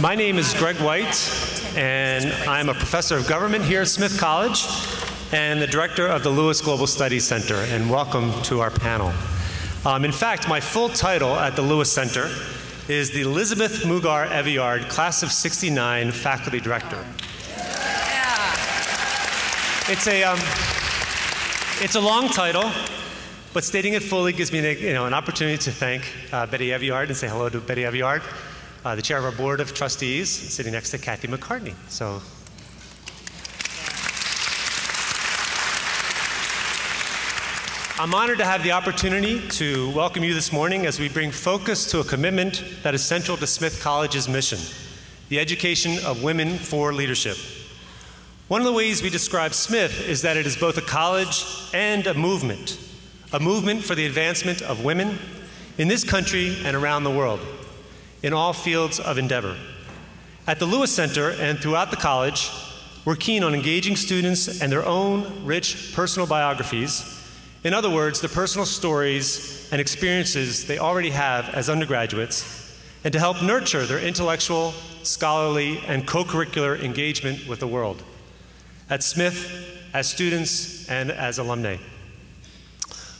My name is Greg White, and I'm a professor of government here at Smith College and the director of the Lewis Global Studies Center, and welcome to our panel. In fact, my full title at the Lewis Center is the Elizabeth Mugar Eveillard Class of '69 Faculty Director. It's a long title, but stating it fully gives me an opportunity to thank Betty Eveillard and say hello to Betty Eveillard, the chair of our board of trustees, sitting next to Kathy McCartney. So, I'm honored to have the opportunity to welcome you this morning as we bring focus to a commitment that is central to Smith College's mission, the education of women for leadership. One of the ways we describe Smith is that it is both a college and a movement for the advancement of women in this country and around the world, in all fields of endeavor. At the Lewis Center and throughout the college, we're keen on engaging students and their own rich personal biographies. In other words, the personal stories and experiences they already have as undergraduates, and to help nurture their intellectual, scholarly, and co-curricular engagement with the world. At Smith, as students, and as alumni.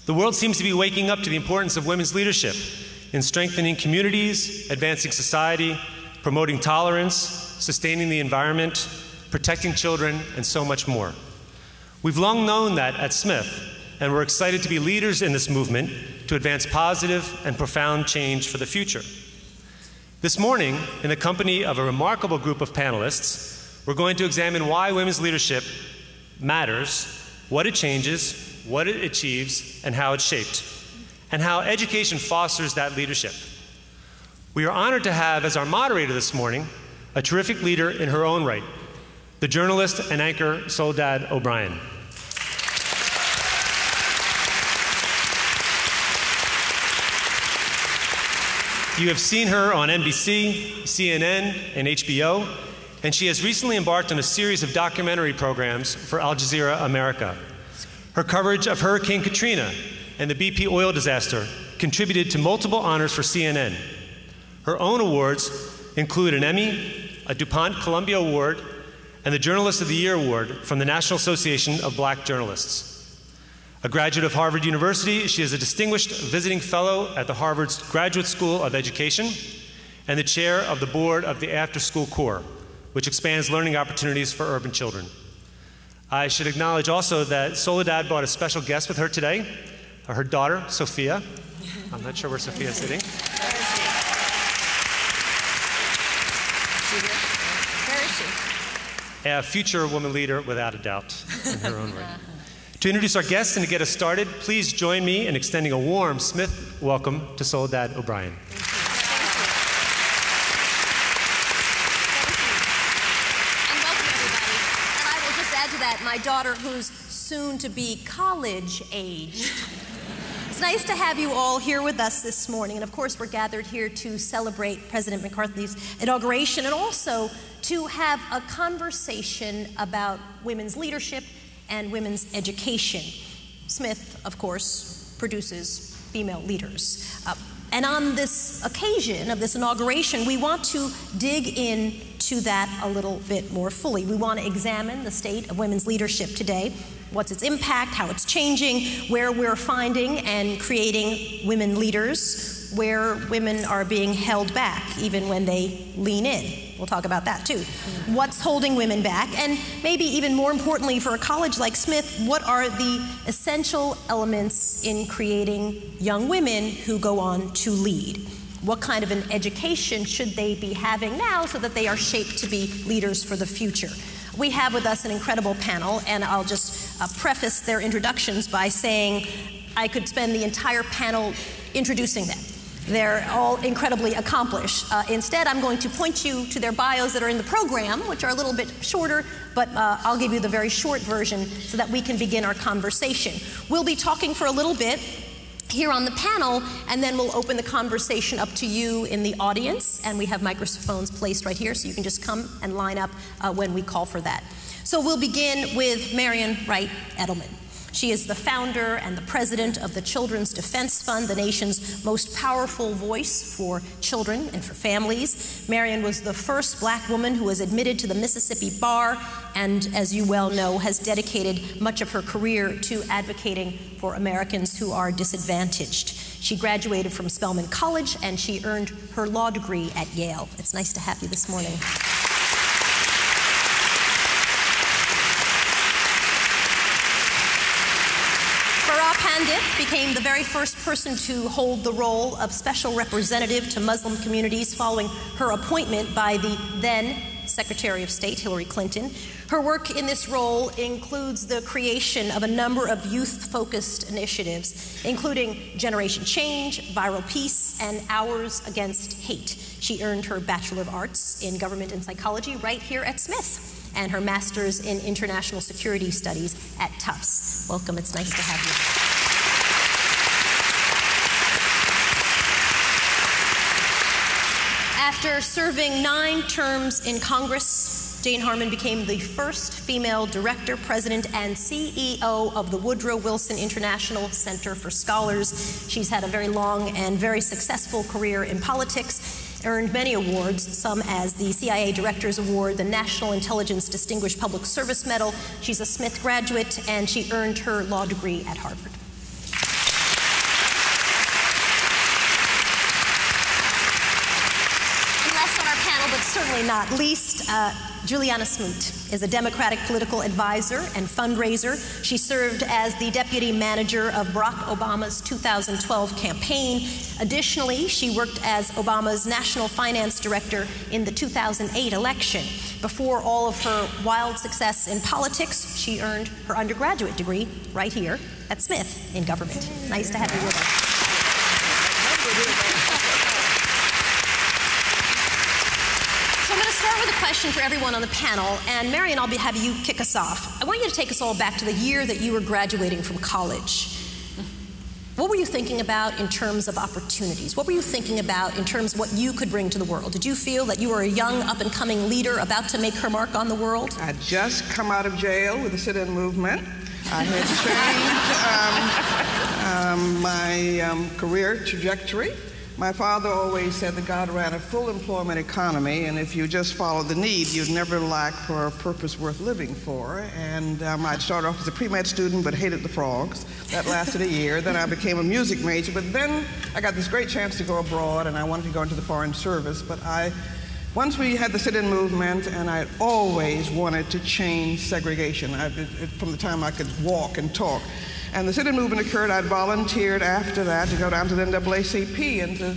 The world seems to be waking up to the importance of women's leadership in strengthening communities, advancing society, promoting tolerance, sustaining the environment, protecting children, and so much more. We've long known that at Smith, and we're excited to be leaders in this movement to advance positive and profound change for the future. This morning, in the company of a remarkable group of panelists, we're going to examine why women's leadership matters, what it changes, what it achieves, and how it's shaped, and how education fosters that leadership. We are honored to have as our moderator this morning a terrific leader in her own right, the journalist and anchor Soledad O'Brien. You have seen her on NBC, CNN, and HBO, and she has recently embarked on a series of documentary programs for Al Jazeera America. Her coverage of Hurricane Katrina and the BP oil disaster contributed to multiple honors for CNN. Her own awards include an Emmy, a DuPont Columbia Award, and the Journalist of the Year Award from the National Association of Black Journalists. A graduate of Harvard University, she is a distinguished visiting fellow at the Harvard's Graduate School of Education and the chair of the board of the After School Corps, which expands learning opportunities for urban children. I should acknowledge also that Soledad brought a special guest with her today, her daughter, Sophia. I'm not sure where Sophia is sitting. Where is she? A future woman leader, without a doubt, in her own right. To introduce our guests and to get us started, please join me in extending a warm Smith welcome to Soledad O'Brien. My daughter, who's soon to be college-aged. It's nice to have you all here with us this morning. And of course, we're gathered here to celebrate President McCarthy's inauguration and also to have a conversation about women's leadership and women's education. Smith, of course, produces female leaders. And on this occasion of this inauguration, we want to dig into that a little bit more fully. We want to examine the state of women's leadership today, what's its impact, how it's changing, where we're finding and creating women leaders, where women are being held back, even when they lean in. We'll talk about that too. What's holding women back? And maybe even more importantly for a college like Smith, what are the essential elements in creating young women who go on to lead? What kind of an education should they be having now so that they are shaped to be leaders for the future? We have with us an incredible panel, and I'll just preface their introductions by saying I could spend the entire panel introducing them. They're all incredibly accomplished. Instead, I'm going to point you to their bios that are in the program, which are a little bit shorter, but I'll give you the very short version so that we can begin our conversation. We'll be talking for a little bit here on the panel, and then we'll open the conversation up to you in the audience, and we have microphones placed right here, so you can just come and line up when we call for that. So we'll begin with Marian Wright Edelman. She is the founder and the president of the Children's Defense Fund, the nation's most powerful voice for children and for families. Marian was the first black woman who was admitted to the Mississippi bar and, as you well know, has dedicated much of her career to advocating for Americans who are disadvantaged. She graduated from Spelman College and she earned her law degree at Yale. It's nice to have you this morning. Farah Pandith became the very first person to hold the role of special representative to Muslim communities following her appointment by the then Secretary of State, Hillary Clinton. Her work in this role includes the creation of a number of youth-focused initiatives, including Generation Change, Viral Peace, and Hours Against Hate. She earned her Bachelor of Arts in Government and Psychology right here at Smith, and her Master's in International Security Studies at Tufts. Welcome, it's nice to have you. After serving 9 terms in Congress, Jane Harman became the first female director, president, and CEO of the Woodrow Wilson International Center for Scholars. She's had a very long and very successful career in politics, earned many awards, some as the CIA Director's Award, the National Intelligence Distinguished Public Service Medal. She's a Smith graduate, and she earned her law degree at Harvard. But certainly not least, Julianna Smoot is a Democratic political advisor and fundraiser. She served as the deputy manager of Barack Obama's 2012 campaign. Additionally, she worked as Obama's national finance director in the 2008 election. Before all of her wild success in politics, she earned her undergraduate degree right here at Smith in government. Nice to have you with us. I'm going to start with a question for everyone on the panel, and Marian, I'll have you kick us off. I want you to take us all back to the year that you were graduating from college. What were you thinking about in terms of opportunities? What were you thinking about in terms of what you could bring to the world? Did you feel that you were a young, up-and-coming leader about to make her mark on the world? I'd just come out of jail with the sit-in movement. I had changed my career trajectory. My father always said that God ran a full employment economy, and if you just followed the need, you'd never lack for a purpose worth living for. And I'd started off as a pre-med student, but hated the frogs. That lasted a year. Then I became a music major, but then I got this great chance to go abroad, and I wanted to go into the Foreign Service. But once we had the sit-in movement, and I always wanted to change segregation from the time I could walk and talk. And the sit-in movement occurred. I'd volunteered after that to go down to the NAACP and to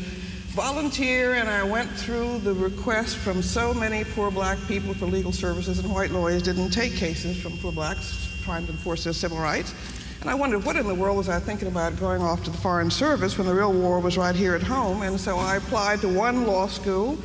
volunteer, and I went through the requests from so many poor black people for legal services, and white lawyers didn't take cases from poor blacks trying to enforce their civil rights. And I wondered, what in the world was I thinking about going off to the Foreign Service when the real war was right here at home? And so I applied to one law school.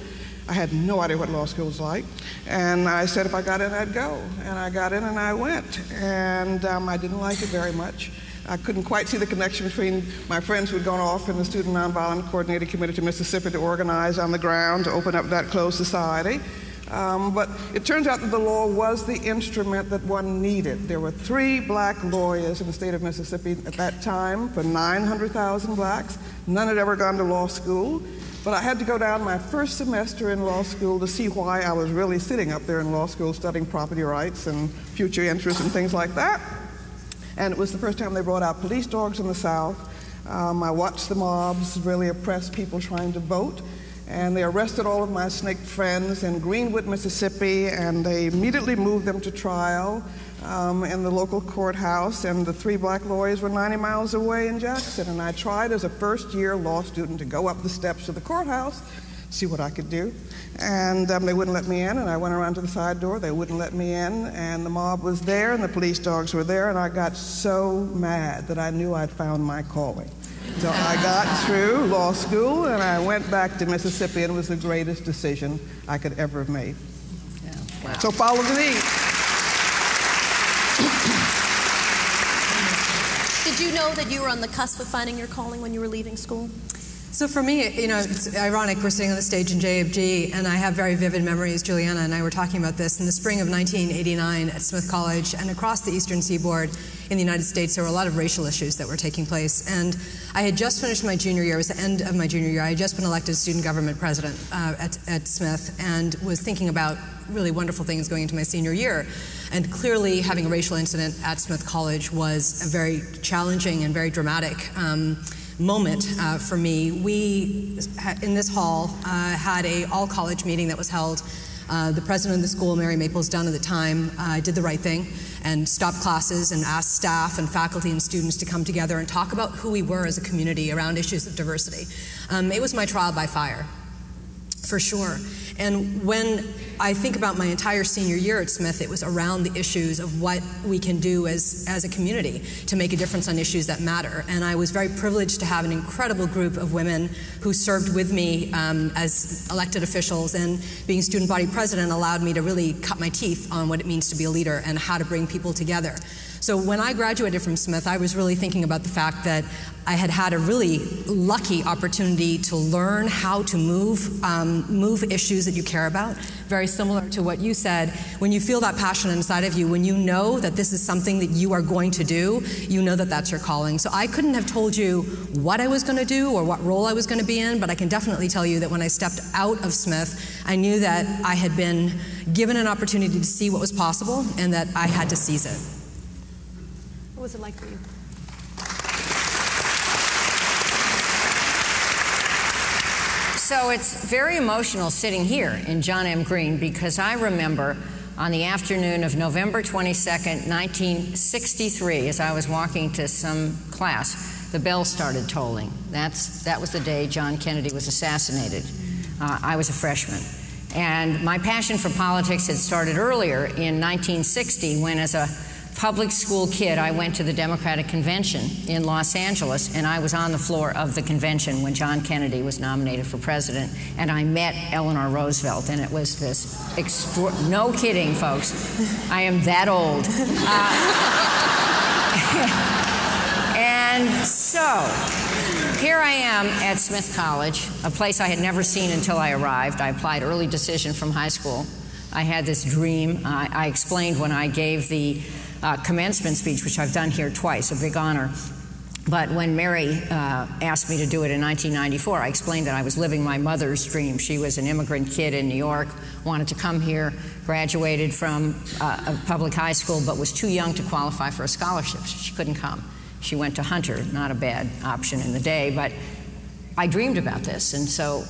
I had no idea what law school was like. And I said if I got in, I'd go. And I got in and I went. And I didn't like it very much. I couldn't quite see the connection between my friends who had gone off in the Student Nonviolent Coordinating Committee to Mississippi to organize on the ground to open up that closed society. But it turns out that the law was the instrument that one needed. There were 3 black lawyers in the state of Mississippi at that time for 900,000 blacks. None had ever gone to law school. But I had to go down my first semester in law school to see why I was really sitting up there in law school studying property rights and future interests and things like that. And it was the first time they brought out police dogs in the South. I watched the mobs really oppress people trying to vote. And they arrested all of my snake friends in Greenwood, Mississippi, and they immediately moved them to trial in the local courthouse. And the 3 black lawyers were 90 miles away in Jackson. And I tried as a first-year law student to go up the steps of the courthouse, see what I could do. And they wouldn't let me in, and I went around to the side door. They wouldn't let me in, and the mob was there, and the police dogs were there, and I got so mad that I knew I'd found my calling. So I got through law school, and I went back to Mississippi, and it was the greatest decision I could ever have made. Yeah. Wow. So follow the lead. Did you know that you were on the cusp of finding your calling when you were leaving school? So for me, you know, it's ironic, we're sitting on the stage in JFG, and I have very vivid memories. Julianna and I were talking about this in the spring of 1989 at Smith College, and across the Eastern Seaboard in the United States, there were a lot of racial issues that were taking place. And I had just finished my junior year. It was the end of my junior year. I had just been elected student government president at Smith, and was thinking about really wonderful things going into my senior year. And clearly, having a racial incident at Smith College was a very challenging and very dramatic moment for me. We, in this hall, had an all-college meeting that was held. The president of the school, Mary Maples Dunn at the time, did the right thing and stopped classes and asked staff and faculty and students to come together and talk about who we were as a community around issues of diversity. It was my trial by fire, for sure. And when I think about my entire senior year at Smith, it was around the issues of what we can do as a community to make a difference on issues that matter. And I was very privileged to have an incredible group of women who served with me as elected officials, and being student body president allowed me to really cut my teeth on what it means to be a leader and how to bring people together. So when I graduated from Smith, I was really thinking about the fact that I had had a really lucky opportunity to learn how to move issues that you care about. Very similar to what you said, when you feel that passion inside of you, when you know that this is something that you are going to do, you know that that's your calling. So I couldn't have told you what I was going to do or what role I was going to be in, but I can definitely tell you that when I stepped out of Smith, I knew that I had been given an opportunity to see what was possible and that I had to seize it. What was it like for you? So it's very emotional sitting here in John M. Greene, because I remember on the afternoon of November 22nd, 1963, as I was walking to some class, the bell started tolling. That was the day John Kennedy was assassinated. I was a freshman. And my passion for politics had started earlier in 1960, when as a public school kid, I went to the Democratic Convention in Los Angeles, and I was on the floor of the convention when John Kennedy was nominated for president, and I met Eleanor Roosevelt, and it was this no kidding, folks, I am that old. And so, here I am at Smith College, a place I had never seen until I arrived. I applied early decision from high school. I had this dream. I explained when I gave the commencement speech, which I've done here twice, a big honor. But when Mary asked me to do it in 1994, I explained that I was living my mother's dream. She was an immigrant kid in New York, wanted to come here, graduated from a public high school, but was too young to qualify for a scholarship, so she couldn't come. She went to Hunter, not a bad option in the day, but I dreamed about this, and so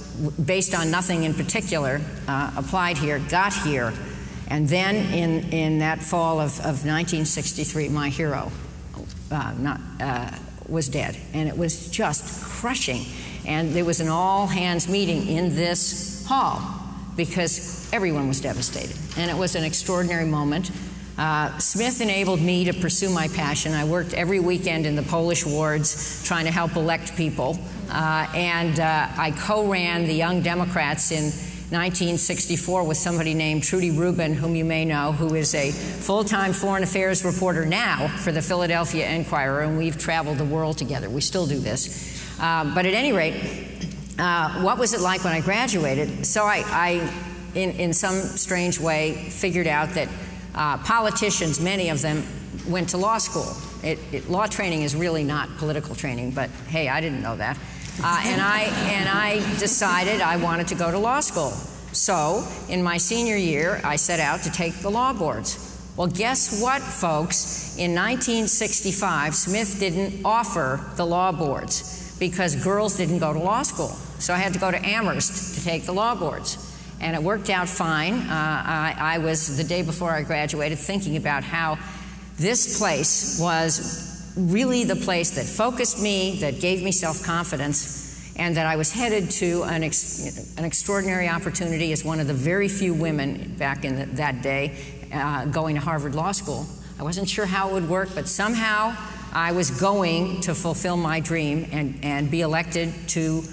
based on nothing in particular, applied here, got here, and then in that fall of 1963, my hero was dead, and it was just crushing. And there was an all-hands meeting in this hall because everyone was devastated, and it was an extraordinary moment. Smith enabled me to pursue my passion. I worked every weekend in the Polish wards trying to help elect people, and I co-ran the Young Democrats in 1964 with somebody named Trudy Rubin, whom you may know, who is a full-time foreign affairs reporter now for the Philadelphia Inquirer, and we've traveled the world together. We still do this. But at any rate, what was it like when I graduated? So I in some strange way, figured out that politicians, many of them, went to law school. Law training is really not political training, but hey, I didn't know that. And I decided I wanted to go to law school. So in my senior year, I set out to take the law boards. Well, guess what, folks? In 1965, Smith didn't offer the law boards because girls didn't go to law school. So I had to go to Amherst to take the law boards. And it worked out fine. I was, the day before I graduated, thinking about how this place was really the place that focused me, that gave me self-confidence, and that I was headed to an extraordinary opportunity as one of the very few women back in that day going to Harvard Law School. I wasn't sure how it would work, but somehow I was going to fulfill my dream and be elected to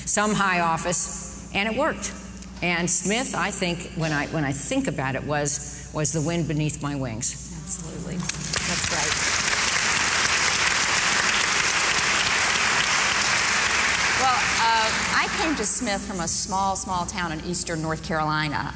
some high office, and it worked. And Smith, I think, when I think about it, was the wind beneath my wings. Absolutely. That's right. came to Smith from a small town in eastern North Carolina.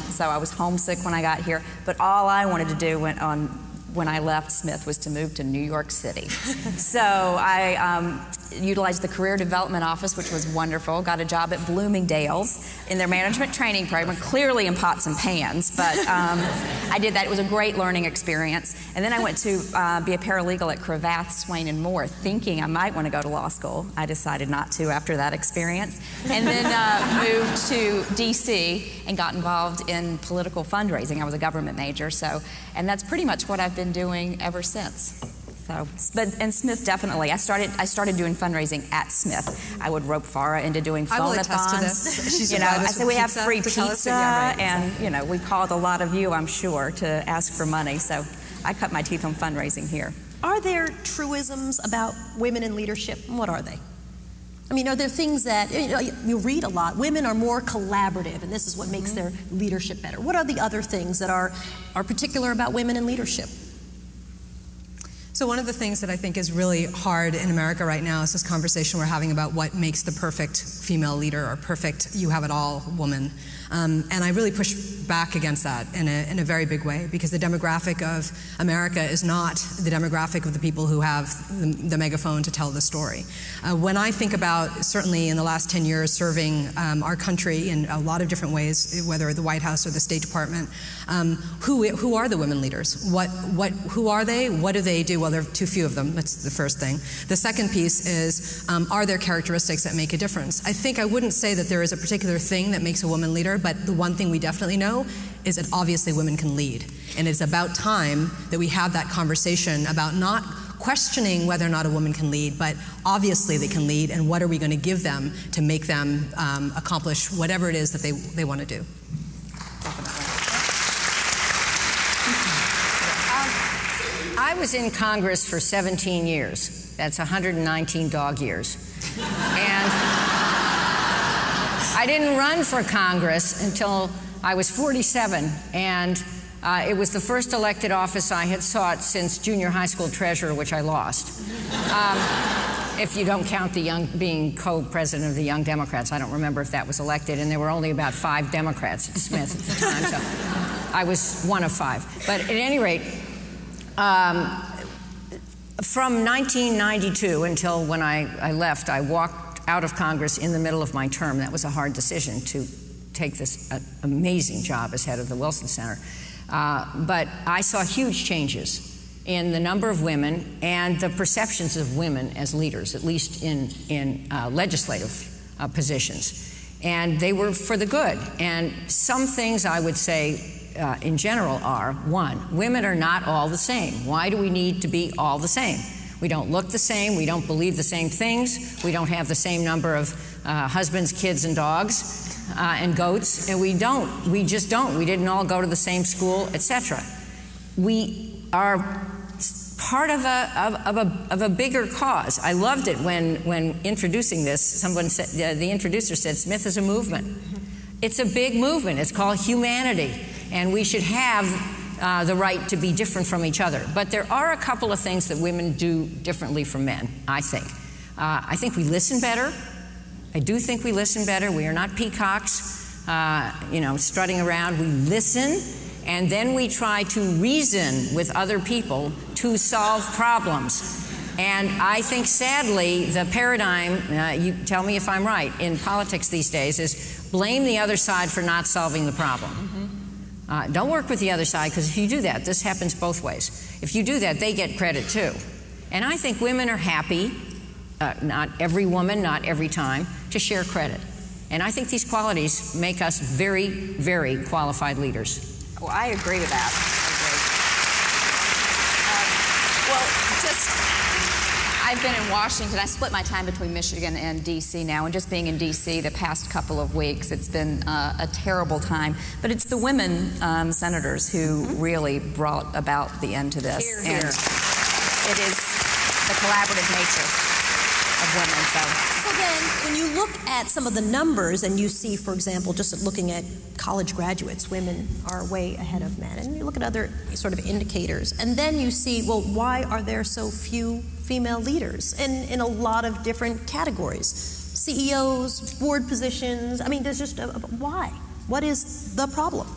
So I was homesick when I got here, but all I wanted to do when I left Smith was to move to New York City. So I utilized the Career Development Office, which was wonderful, got a job at Bloomingdale's in their management training program, clearly in pots and pans, but I did that. It was a great learning experience. And then I went to be a paralegal at Cravath, Swain & Moore, thinking I might want to go to law school. I decided not to after that experience. And then moved to D.C. and got involved in political fundraising. I was a government major, and that's pretty much what I've been doing ever since. And Smith definitely. I started doing fundraising at Smith. I would rope Farah into doing phone-a-thons. I will attest to this. She's I said we have free pizza, yeah, right. and we called a lot of you, I'm sure, to ask for money. So I cut my teeth on fundraising here. Are there truisms about women in leadership? What are they? I mean, are there things that you read a lot? Women are more collaborative, and this is what makes their leadership better. What are the other things that are particular about women in leadership? So one of the things that I think is really hard in America right now is this conversation we're having about what makes the perfect female leader or perfect you-have-it-all woman. And I really push back against that in a very big way, because the demographic of America is not the demographic of the people who have the megaphone to tell the story. When I think about, certainly in the last 10 years, serving our country in a lot of different ways, whether the White House or the State Department, who are the women leaders? Who are they? What do they do? Well, there are too few of them. That's the first thing. The second piece is, are there characteristics that make a difference? I think I wouldn't say that there is a particular thing that makes a woman leader, but the one thing we definitely know is that obviously women can lead. And it's about time that we have that conversation about not questioning whether or not a woman can lead, but obviously they can lead, and what are we going to give them to make them accomplish whatever it is that they want to do. I was in Congress for 17 years. That's 119 dog years. And I didn't run for Congress until I was 47, and it was the first elected office I had sought since junior high school treasurer, which I lost. If you don't count being co-president of the Young Democrats. I don't remember if that was elected, and there were only about 5 Democrats at Smith at the time, so I was one of 5. But at any rate, from 1992 until when I left, I walked out of Congress in the middle of my term. That was a hard decision to take this amazing job as head of the Wilson Center. But I saw huge changes in the number of women and the perceptions of women as leaders, at least in legislative positions. And they were for the good. And some things I would say in general are, 1, women are not all the same. Why do we need to be all the same? We don't look the same, we don't believe the same things, we don't have the same number of husbands, kids, and dogs and goats, and we just don't. We didn't all go to the same school, etc. We are part of a bigger cause. I loved it when introducing this, someone said, the introducer said, Smith is a movement. It's a big movement. It's called humanity, and we should have the right to be different from each other. But there are a couple of things that women do differently from men, I think. I think we listen better. I do think we listen better. We are not peacocks, strutting around. We listen, and then we try to reason with other people to solve problems. And I think, sadly, the paradigm, you tell me if I'm right, in politics these days is blame the other side for not solving the problem. Don't work with the other side, because if you do that, this happens both ways. If you do that, they get credit too. And I think women are happy, not every woman, not every time, to share credit. And I think these qualities make us very, very qualified leaders. Well, I agree with that. I've been in Washington. I split my time between Michigan and D.C. now, and just being in D.C. the past couple of weeks, it's been a terrible time. But it's the women senators who really brought about the end to this. Hear, hear. And it is the collaborative nature of women. So then, when you look at some of the numbers and you see, for example, just looking at college graduates, women are way ahead of men. And you look at other sort of indicators, and then you see, well, why are there so few female leaders in a lot of different categories? CEOs, board positions. I mean, there's just why? What is the problem?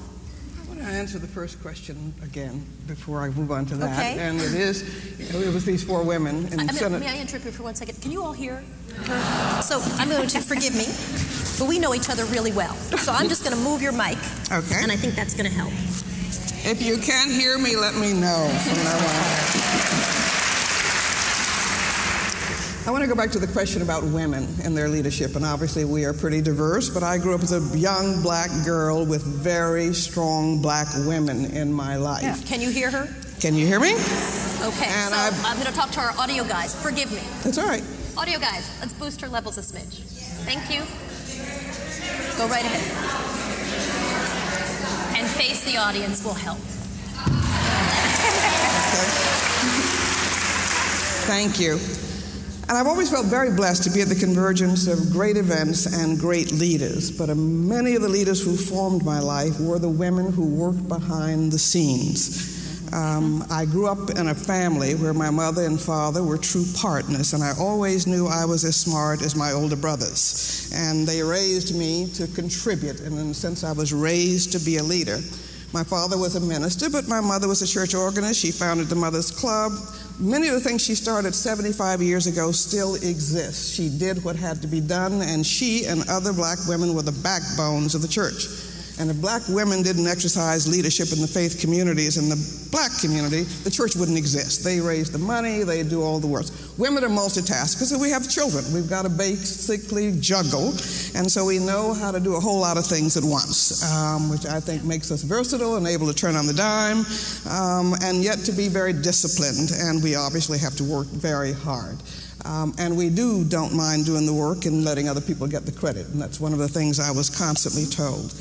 I want to answer the first question again before I move on to that. Okay. And it was these 4 women in the Senate. May I interrupt you for 1 second? Can you all hear her? So I'm going to, forgive me, but we know each other really well. So I'm just going to move your mic. Okay. And I think that's going to help. If you can't hear me, let me know from now on. I want to go back to the question about women and their leadership, and obviously we are pretty diverse, but I grew up as a young black girl with very strong black women in my life. Yeah. Can you hear her? Can you hear me? Okay, and so I'm going to talk to our audio guys. Forgive me. That's all right. Audio guys, let's boost her levels a smidge. Thank you. Go right ahead. And face the audience will help. Okay. Thank you. And I've always felt very blessed to be at the convergence of great events and great leaders. But many of the leaders who formed my life were the women who worked behind the scenes. I grew up in a family where my mother and father were true partners, and I always knew I was as smart as my older brothers. And they raised me to contribute, and in a sense I was raised to be a leader. My father was a minister, but my mother was a church organist. She founded the Mothers Club. Many of the things she started 75 years ago still exist. She did what had to be done, and she and other black women were the backbones of the church. And if black women didn't exercise leadership in the faith communities and the black community, the church wouldn't exist. They raise the money, they do all the work. Women are multitaskers, and we have children. We've got to basically juggle, and so we know how to do a whole lot of things at once, which I think makes us versatile and able to turn on the dime, and yet to be very disciplined, and we obviously have to work very hard. And we don't mind doing the work and letting other people get the credit, and that's one of the things I was constantly told.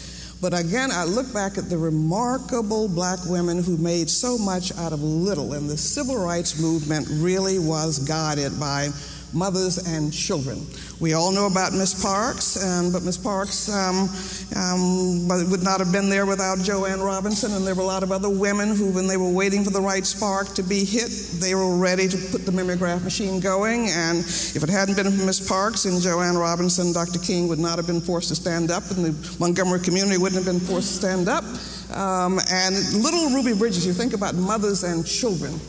But again, I look back at the remarkable black women who made so much out of little, and the civil rights movement really was guided by mothers and children. We all know about Miss Parks, but Miss Parks would not have been there without Joanne Robinson, and there were a lot of other women who, when they were waiting for the right spark to be hit, they were ready to put the mimeograph machine going, and if it hadn't been for Miss Parks and Joanne Robinson, Dr. King would not have been forced to stand up, and the Montgomery community wouldn't have been forced to stand up. And little Ruby Bridges, you think about mothers and children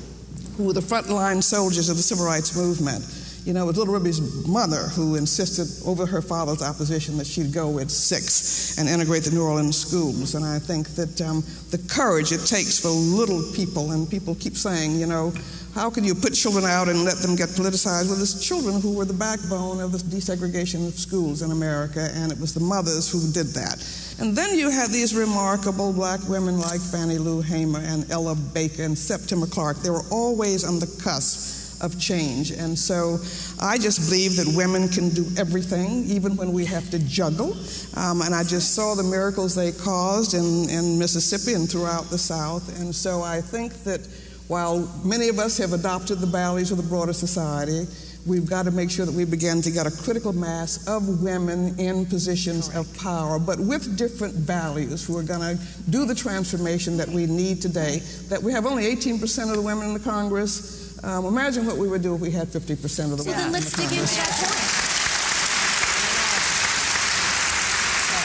who were the frontline soldiers of the civil rights movement. You know, it was little Ruby's mother who insisted over her father's opposition that she'd go with 6 and integrate the New Orleans schools. And I think that the courage it takes for little people, and people keep saying, you know, how can you put children out and let them get politicized? Well, there's children who were the backbone of the desegregation of schools in America, and it was the mothers who did that. And then you had these remarkable black women like Fannie Lou Hamer and Ella Baker and Septima Clark. They were always on the cusp of change. And so I just believe that women can do everything, even when we have to juggle. And I just saw the miracles they caused in Mississippi and throughout the South. And so I think that while many of us have adopted the values of the broader society, we've got to make sure that we begin to get a critical mass of women in positions of power, but with different values, who are going to do the transformation that we need today. That we have only 18% of the women in the Congress. Imagine what we would do if we had 50% of the women in the Congress. So then let's dig into that point.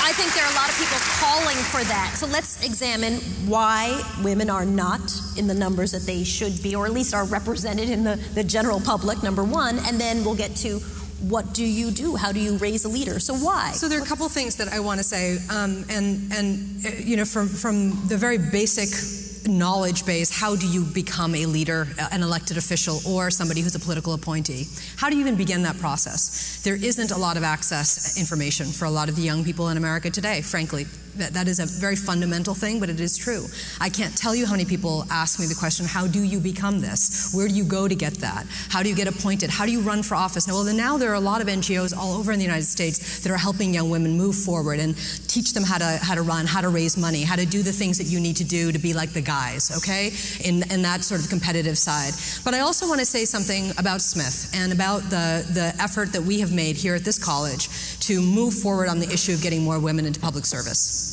I think there are a lot of people calling for that. So let's examine why women are not in the numbers that they should be, or at least are represented in the general public, number one, and then we'll get to what do you do? How do you raise a leader? So why? So there are a couple of things that I want to say, and you know, from the very basic knowledge base, how do you become a leader, an elected official, or somebody who's a political appointee? How do you even begin that process? There isn't a lot of access information for a lot of the young people in America today, frankly. That is a very fundamental thing, but it is true. I can't tell you how many people ask me the question, how do you become this? Where do you go to get that? How do you get appointed? How do you run for office? Now there are a lot of NGOs all over in the United States that are helping young women move forward and teach them how to run, how to raise money, how to do the things that you need to do to be like the guys, okay? In that sort of competitive side. But I also want to say something about Smith and about the effort that we have made here at this college to move forward on the issue of getting more women into public service.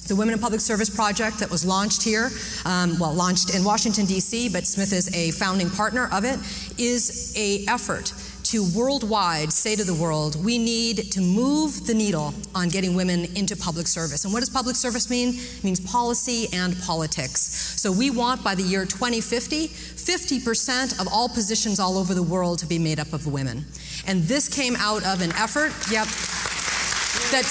The Women in Public Service Project that was launched here, launched in Washington, D.C., but Smith is a founding partner of it, is an effort to worldwide say to the world, we need to move the needle on getting women into public service. And what does public service mean? It means policy and politics. So we want by the year 2050, 50% of all positions all over the world to be made up of women. And this came out of an effort, that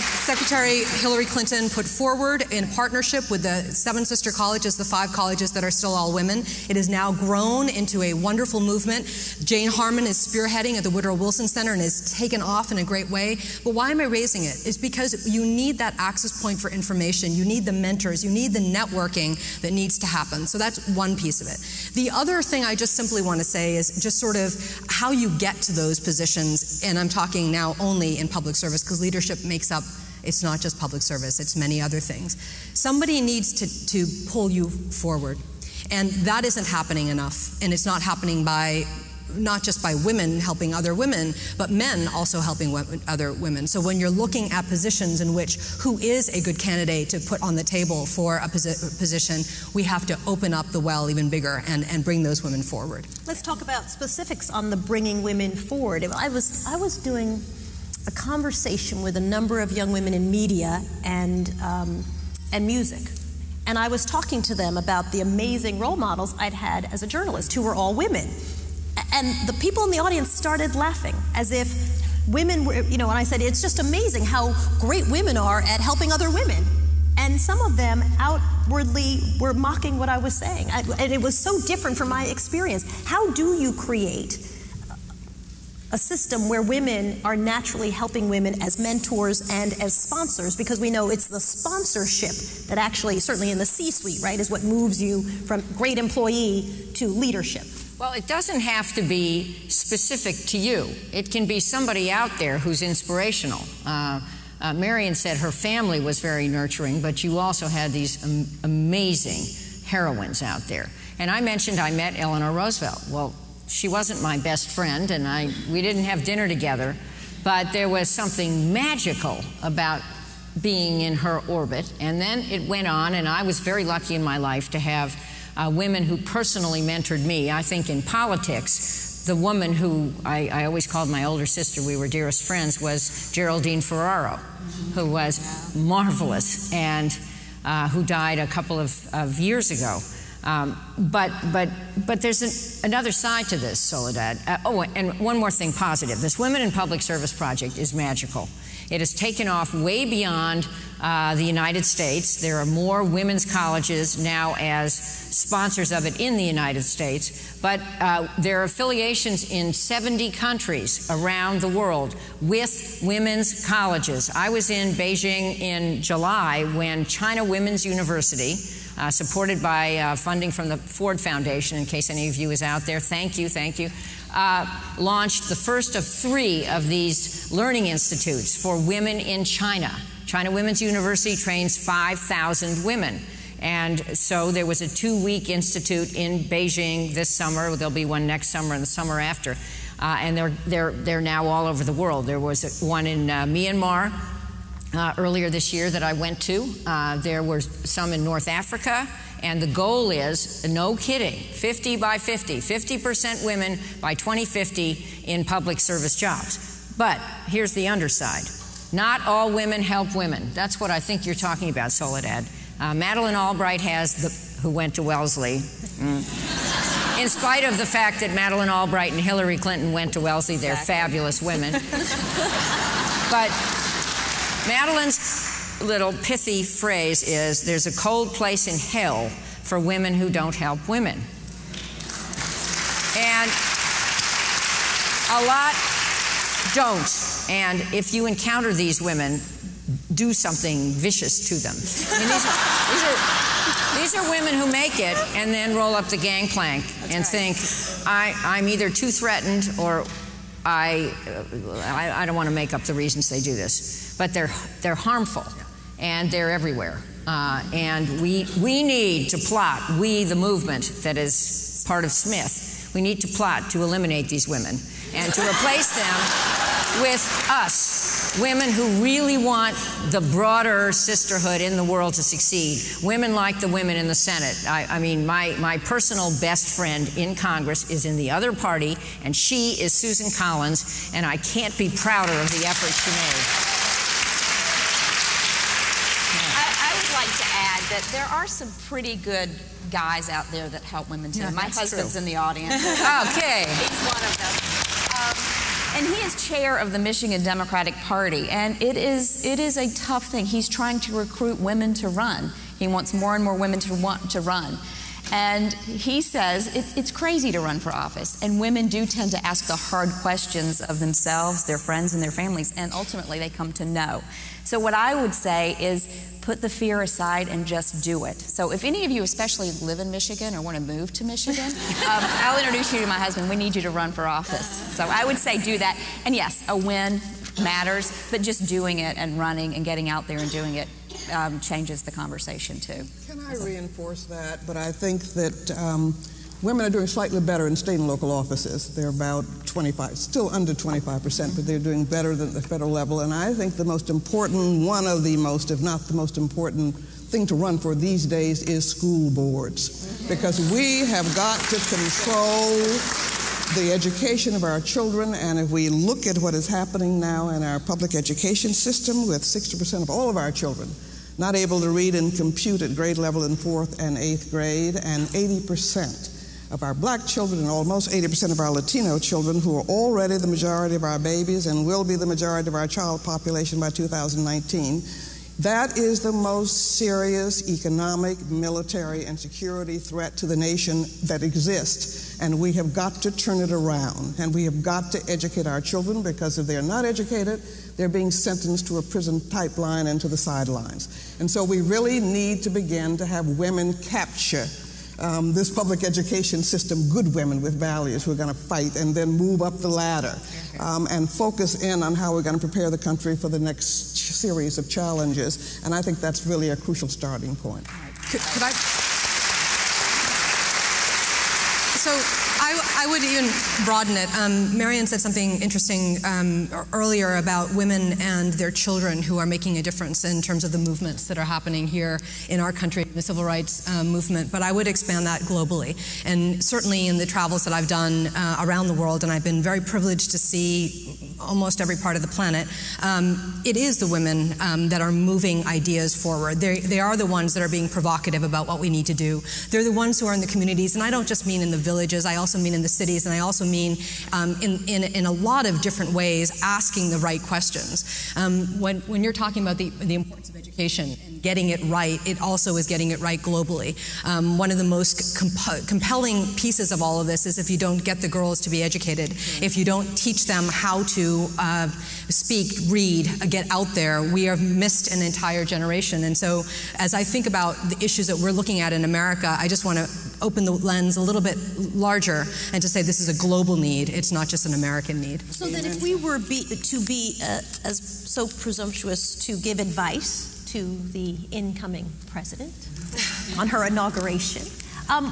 Secretary Hillary Clinton put forward in partnership with the 7 sister colleges, the 5 colleges that are still all women. It has now grown into a wonderful movement. Jane Harman is spearheading at the Woodrow Wilson Center and has taken off in a great way. But why am I raising it? It's because you need that access point for information. You need the mentors. You need the networking that needs to happen. So that's one piece of it. The other thing I just simply want to say is just sort of how you get to those positions, and I'm talking now only in public service because leadership makes up, it's not just public service, it's many other things. Somebody needs to pull you forward, and that isn't happening enough, and it's not happening by not just by women helping other women, but men also helping other women. So when you're looking at positions in which who is a good candidate to put on the table for a position, we have to open up the well even bigger and bring those women forward. Let's talk about specifics on the bringing women forward. I was doing a conversation with a number of young women in media and music. And I was talking to them about the amazing role models I'd had as a journalist who were all women. And the people in the audience started laughing as if women were, and I said, it's just amazing how great women are at helping other women. And some of them outwardly were mocking what I was saying. And it was so different from my experience. How do you create a system where women are naturally helping women as mentors and as sponsors? Because we know it's the sponsorship that actually, certainly in the C-suite, right, is what moves you from great employee to leadership. Well, it doesn't have to be specific to you. It can be somebody out there who's inspirational. Marian said her family was very nurturing, but you also had these amazing heroines out there. And I mentioned I met Eleanor Roosevelt. Well, she wasn't my best friend, and we didn't have dinner together, but there was something magical about being in her orbit. And then it went on, and I was very lucky in my life to have women who personally mentored me. I think in politics, the woman who I always called my older sister, we were dearest friends, was Geraldine Ferraro, who was marvelous and who died a couple of years ago. But there's another side to this, Soledad. And one more thing positive. This Women in Public Service project is magical. It has taken off way beyond the United States. There are more women's colleges now as sponsors of it in the United States, but there are affiliations in 70 countries around the world with women's colleges. I was in Beijing in July when China Women's University, supported by funding from the Ford Foundation, in case any of you is out there, thank you, launched the first of 3 of these learning institutes for women in China. China Women's University trains 5,000 women. And so there was a 2-week institute in Beijing this summer. There'll be one next summer and the summer after. And they're now all over the world. There was one in Myanmar earlier this year that I went to. There were some in North Africa. And the goal is, no kidding, 50 by 50, 50% women by 2050 in public service jobs. But here's the underside. Not all women help women. That's what I think you're talking about, Soledad. Madeleine Albright who went to Wellesley. In spite of the fact that Madeleine Albright and Hillary Clinton went to Wellesley, they're fabulous women. But Madeleine's little pithy phrase is, there's a cold place in hell for women who don't help women. And a lot don't. And if you encounter these women, do something vicious to them. I mean, these are women who make it and then roll up the gangplank and think, I'm either too threatened or I don't want to make up the reasons they do this. But they're harmful. And they're everywhere. And we need to plot, the movement that is part of Smith, we need to plot to eliminate these women and to replace them with us. women who really want the broader sisterhood in the world to succeed, women like the women in the Senate. I mean, my personal best friend in Congress is in the other party, and she is Susan Collins, and I can't be prouder of the effort she made. I would like to add that there are some pretty good guys out there that help women too. Yeah, my husband's in the audience. Okay. He's one of them. And he is chair of the Michigan Democratic Party, and it is a tough thing. He's trying to recruit women to run. He wants more and more women to want to run. And he says it's crazy to run for office, and women do tend to ask the hard questions of themselves, their friends, and their families, and ultimately they come to know. So what I would say is put the fear aside and just do it. So if any of you especially live in Michigan or want to move to Michigan, I'll introduce you to my husband. We need you to run for office. So I would say do that. And yes, a win matters, but just doing it and running and getting out there and doing it changes the conversation too. Can I reinforce that? But I think that women are doing slightly better in state and local offices. They're about 25, still under 25%, but they're doing better than the federal level. And I think the most important, one of the most, if not the most important thing to run for these days is school boards. Because we have got to control the education of our children, and if we look at what is happening now in our public education system with 60% of all of our children not able to read and compute at grade level in 4th and 8th grade, and 80% of our black children and almost 80% of our Latino children, who are already the majority of our babies and will be the majority of our child population by 2019, that is the most serious economic, military, and security threat to the nation that exists. And we have got to turn it around. And we have got to educate our children, because if they're not educated, they're being sentenced to a prison pipeline and to the sidelines. And so we really need to begin to have women capture this public education system, good women with values who are going to fight and then move up the ladder and focus in on how we're going to prepare the country for the next series of challenges. And I think that's really a crucial starting point. Could I? So I would even broaden it. Marian said something interesting earlier about women and their children who are making a difference in terms of the movements that are happening here in our country, the civil rights movement. But I would expand that globally. And certainly in the travels that I've done around the world, and I've been very privileged to see almost every part of the planet, it is the women that are moving ideas forward. They are the ones that are being provocative about what we need to do. They're the ones who are in the communities, and I don't just mean in the villages, I also mean in the cities, and I also mean in a lot of different ways asking the right questions. When you're talking about the importance of education and getting it right, it also is getting it right globally. One of the most compelling pieces of all of this is if you don't get the girls to be educated, if you don't teach them how to speak, read, get out there, we have missed an entire generation. And so as I think about the issues that we're looking at in America, I just want to open the lens a little bit larger and to say this is a global need. It's not just an American need. So then if we were to be as so presumptuous to give advice to the incoming president on her inauguration,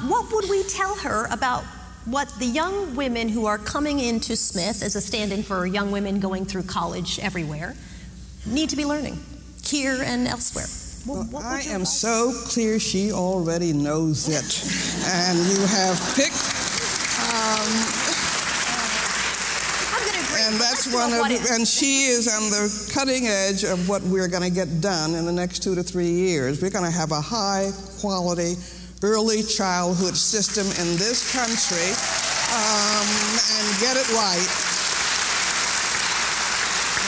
what would we tell her about what the young women who are coming into Smith as a stand-in for young women going through college everywhere need to be learning here and elsewhere? Well, I am so clear she already knows it. And you have picked, and that's one of, and she is on the cutting edge of what we're going to get done in the next 2 to 3 years. We're going to have a high quality early childhood system in this country and get it right.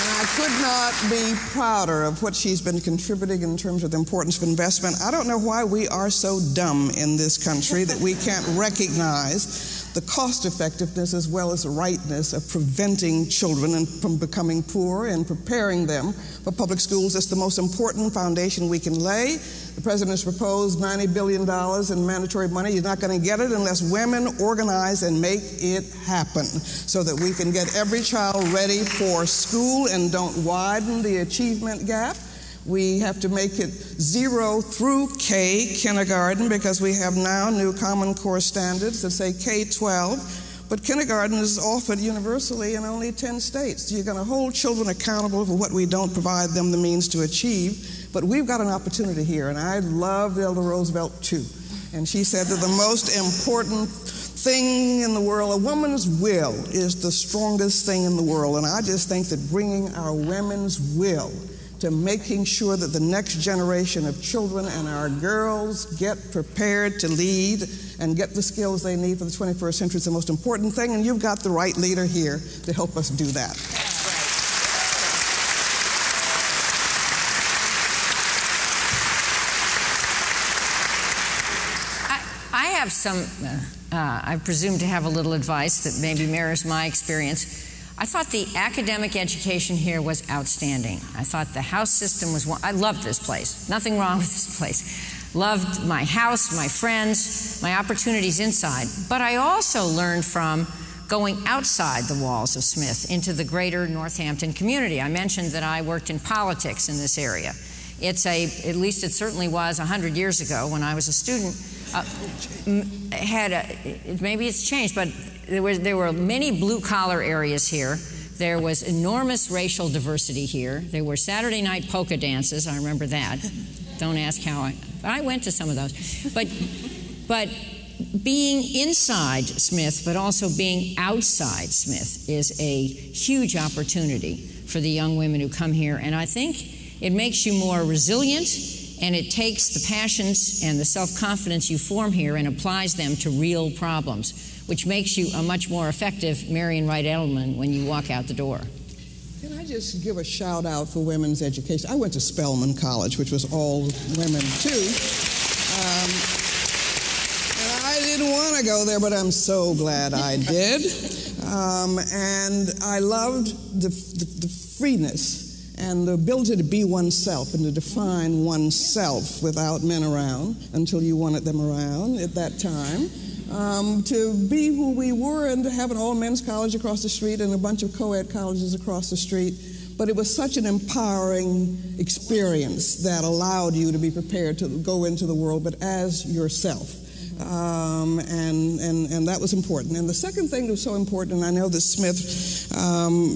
And I could not be prouder of what she's been contributing in terms of the importance of investment. I don't know why we are so dumb in this country that we can't recognize the cost effectiveness as well as the rightness of preventing children from becoming poor and preparing them for public schools. It's the most important foundation we can lay. The president has proposed $90 billion in mandatory money. He's not going to get it unless women organize and make it happen so that we can get every child ready for school and don't widen the achievement gap. We have to make it 0 through K kindergarten, because we have now new Common Core standards that say K-12. but kindergarten is offered universally in only 10 states. You're going to hold children accountable for what we don't provide them the means to achieve, but we've got an opportunity here, and I love Eleanor Roosevelt too. And she said that the most important thing in the world, a woman's will, is the strongest thing in the world. And I just think that bringing our women's will to making sure that the next generation of children and our girls get prepared to lead and get the skills they need for the 21st century is the most important thing, and you've got the right leader here to help us do that. I have some, I presume to have a little advice that maybe mirrors my experience. I thought the academic education here was outstanding. I thought the house system was, I loved this place. Nothing wrong with this place. Loved my house, my friends, my opportunities inside. But I also learned from going outside the walls of Smith into the greater Northampton community. I mentioned that I worked in politics in this area. It's at least it certainly was 100 years ago when I was a student. Maybe it's changed, but there were many blue-collar areas here. There was enormous racial diversity here. There were Saturday night polka dances. I remember that. Don't ask how I went to some of those. But being inside Smith, but also being outside Smith, is a huge opportunity for the young women who come here. And I think it makes you more resilient, and it takes the passions and the self-confidence you form here and applies them to real problems, which makes you a much more effective Marian Wright Edelman when you walk out the door. Can I just give a shout out for women's education? I went to Spelman College, which was all women too. And I didn't want to go there, but I'm so glad I did. And I loved the freeness and the ability to be oneself and to define oneself without men around until you wanted them around at that time. To be who we were and to have an all-men's college across the street and a bunch of co-ed colleges across the street. But it was such an empowering experience that allowed you to be prepared to go into the world, but as yourself. And that was important. And the second thing that was so important, and I know that Smith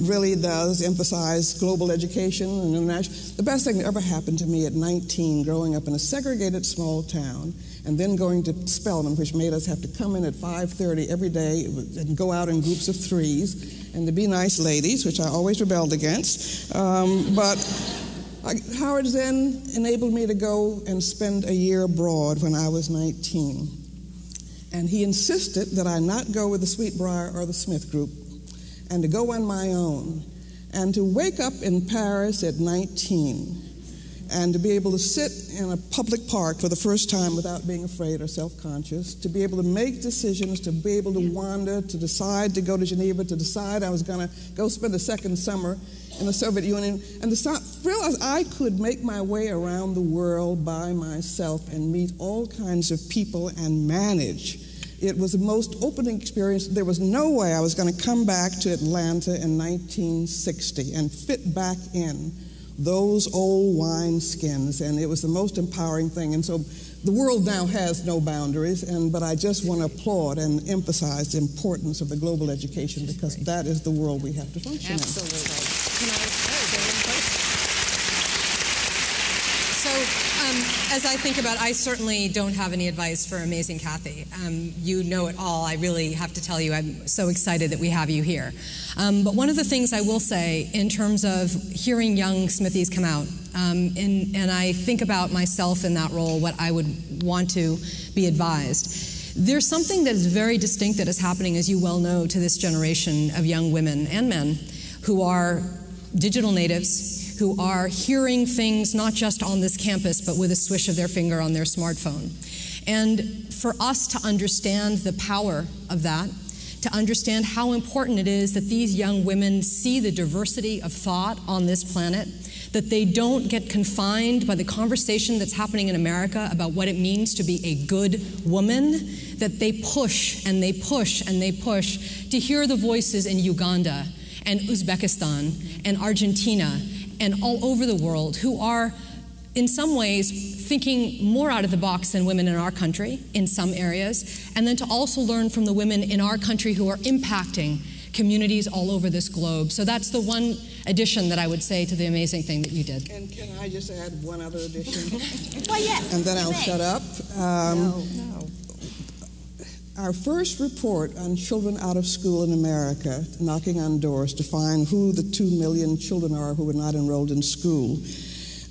really does emphasize global education and international. The best thing that ever happened to me at 19, growing up in a segregated small town, and then going to Spelman, which made us have to come in at 5:30 every day and go out in groups of threes, and to be nice ladies, which I always rebelled against. Howard then enabled me to go and spend a year abroad when I was 19. And he insisted that I not go with the Sweetbriar or the Smith group, and to go on my own, and to wake up in Paris at 19, and to be able to sit in a public park for the first time without being afraid or self-conscious, to be able to make decisions, to be able to wander, to decide to go to Geneva, to decide I was going to go spend the second summer in the Soviet Union, and to realize I could make my way around the world by myself and meet all kinds of people and manage. It was the most opening experience. There was no way I was going to come back to Atlanta in 1960 and fit back in those old wineskins, and it was the most empowering thing. And so the world now has no boundaries, but I just want to applaud and emphasize the importance of the global education, because that is the world we have to function in. Absolutely. So as I think about, I certainly don't have any advice for amazing Kathy. You know it all. I really have to tell you, I'm so excited that we have you here. But one of the things I will say in terms of hearing young Smithies come out, and I think about myself in that role, what I would want to be advised. There's something that is very distinct that is happening, as you well know, to this generation of young women and men who are digital natives, who are hearing things not just on this campus, but with a swish of their finger on their smartphone. And for us to understand the power of that, to understand how important it is that these young women see the diversity of thought on this planet, that they don't get confined by the conversation that's happening in America about what it means to be a good woman, that they push and they push and they push to hear the voices in Uganda and Uzbekistan and Argentina and all over the world who are in some ways, thinking more out of the box than women in our country in some areas, and then to also learn from the women in our country who are impacting communities all over this globe. So that's the one addition that I would say to the amazing thing that you did. And can I just add one other addition? Well, yes. And then I'll shut up. No. Our first report on children out of school in America, knocking on doors to find who the 2 million children are who are not enrolled in school,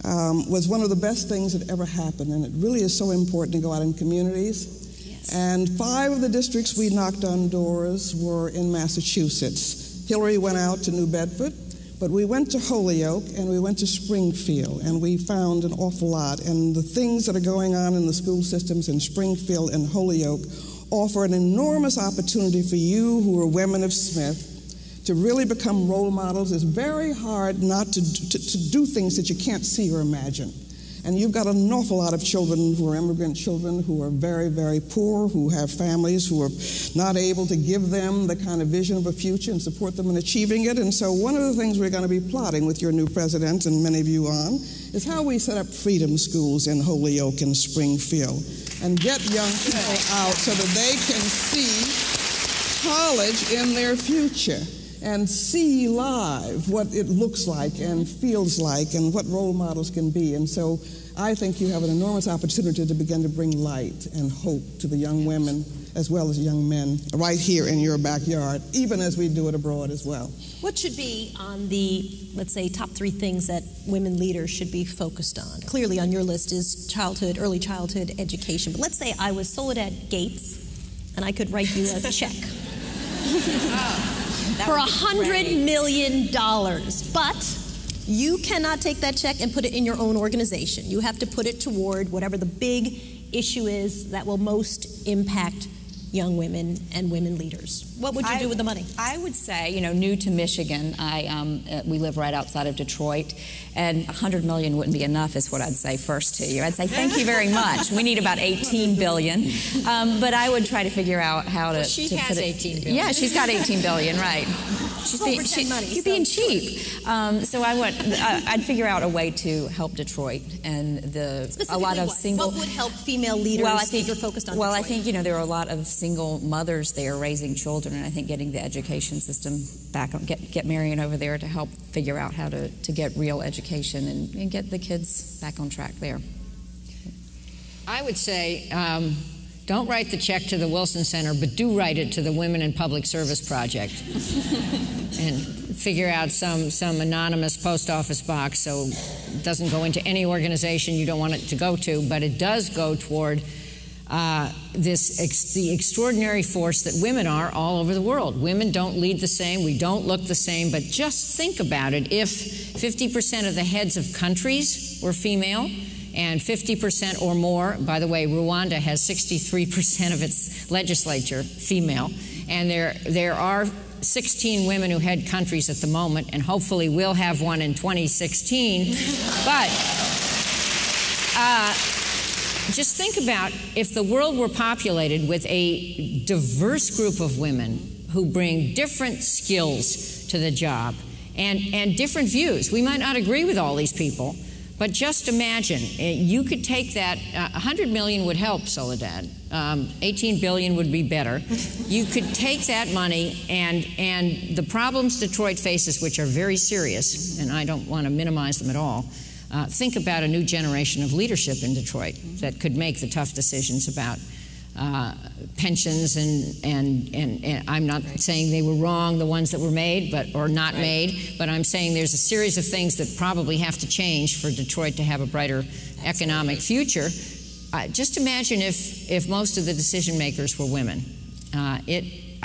was one of the best things that ever happened. And it really is so important to go out in communities. Yes. And 5 of the districts we knocked on doors were in Massachusetts. Hillary went out to New Bedford, but we went to Holyoke and we went to Springfield, and we found an awful lot. And the things that are going on in the school systems in Springfield and Holyoke offer an enormous opportunity for you who are women of Smith to really become role models. It's very hard not to do things that you can't see or imagine. And you've got an awful lot of children who are immigrant children who are very, very poor, who have families who are not able to give them the kind of vision of a future and support them in achieving it. And so one of the things we're going to be plotting with your new president and many of you on is how we set up freedom schools in Holyoke and Springfield and get young people out so that they can see college in their future and see live what it looks like and feels like and what role models can be. And so I think you have an enormous opportunity to begin to bring light and hope to the young women as well as young men right here in your backyard, even as we do it abroad as well. What should be on the, let's say, top 3 things that women leaders should be focused on? Clearly on your list is childhood, early childhood education. But let's say I was Soledad Gates and I could write you a check. For $100 million, but you cannot take that check and put it in your own organization. You have to put it toward whatever the big issue is that will most impact young women and women leaders. What would you do with the money? I would say, new to Michigan, we live right outside of Detroit, and $100 million wouldn't be enough is what I'd say first to you. I'd say thank you very much. We need about $18 billion, but I would try to figure out how to. Well, she has $18 billion. Yeah, she's got $18 billion, right? You're being cheap. So I'd figure out a way to help Detroit and a lot of single. What would help female leaders? Well, I think you're focused on. Well, Detroit? I think there are a lot of single mothers there raising children, and I think getting the education system back, get Marian over there to help figure out how to get real education and get the kids back on track there. I would say don't write the check to the Wilson Center, but do write it to the Women in Public Service Project and figure out some anonymous post office box so it doesn't go into any organization you don't want it to go to, but it does go toward the extraordinary force that women are all over the world. Women don't lead the same, we don't look the same, but just think about it. If 50% of the heads of countries were female, and 50% or more, by the way, Rwanda has 63% of its legislature female, and there are 16 women who head countries at the moment, and hopefully we'll have one in 2016. But just think about if the world were populated with a diverse group of women who bring different skills to the job and different views. We might not agree with all these people, but just imagine, you could take that, $100 million would help, Soledad. 18 billion would be better. You could take that money and the problems Detroit faces, which are very serious, and I don't want to minimize them at all, think about a new generation of leadership in Detroit that could make the tough decisions about pensions and I'm not saying they were wrong, the ones that were made or not made, but I'm saying there's a series of things that probably have to change for Detroit to have a brighter economic future. Just imagine if most of the decision makers were women.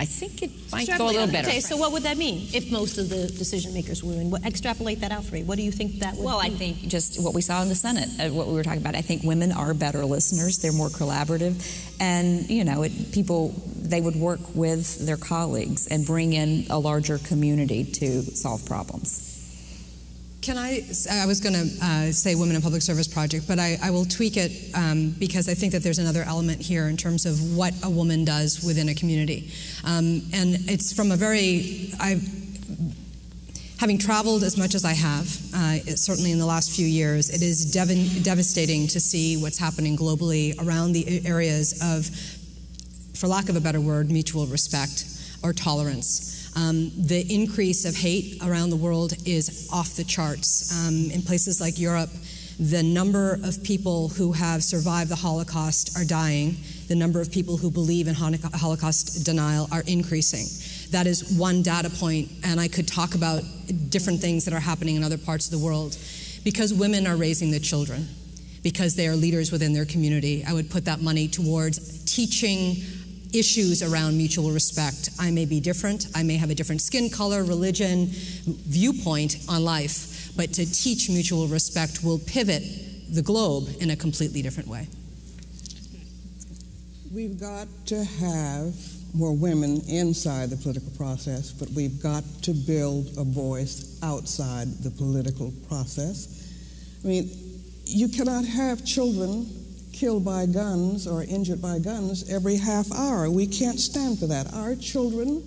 I think it might go a little better. Okay, so what would that mean if most of the decision makers were women? Extrapolate that out for me. What do you think that would Well, mean? I think just what we saw in the Senate, what we were talking about. I think women are better listeners. They're more collaborative. And, people, they would work with their colleagues and bring in a larger community to solve problems. I was going to say Women in Public Service Project, but I will tweak it because I think that there's another element here in terms of what a woman does within a community. And it's from a very, Having traveled as much as I have, certainly in the last few years, it is devastating to see what's happening globally around the areas of, for lack of a better word, mutual respect or tolerance. The increase of hate around the world is off the charts. In places like Europe, the number of people who have survived the Holocaust are dying. The number of people who believe in Holocaust denial are increasing. That is one data point, and I could talk about different things that are happening in other parts of the world. Because women are raising the children, because they are leaders within their community, I would put that money towards teaching issues around mutual respect. I may be different, I may have a different skin color, religion, viewpoint on life, but to teach mutual respect will pivot the globe in a completely different way. We've got to have more women inside the political process, but we've got to build a voice outside the political process. I mean, you cannot have children killed by guns or injured by guns every half hour. We can't stand for that. Our children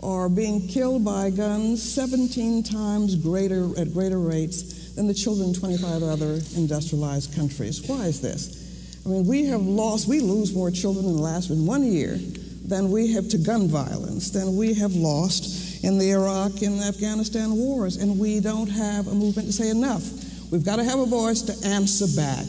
are being killed by guns 17 times at greater rates than the children in 25 other industrialized countries. Why is this? I mean, we lose more children in 1 year than we have to gun violence, than we have lost in the Iraq and Afghanistan wars, and we don't have a movement to say enough. We've got to have a voice to answer back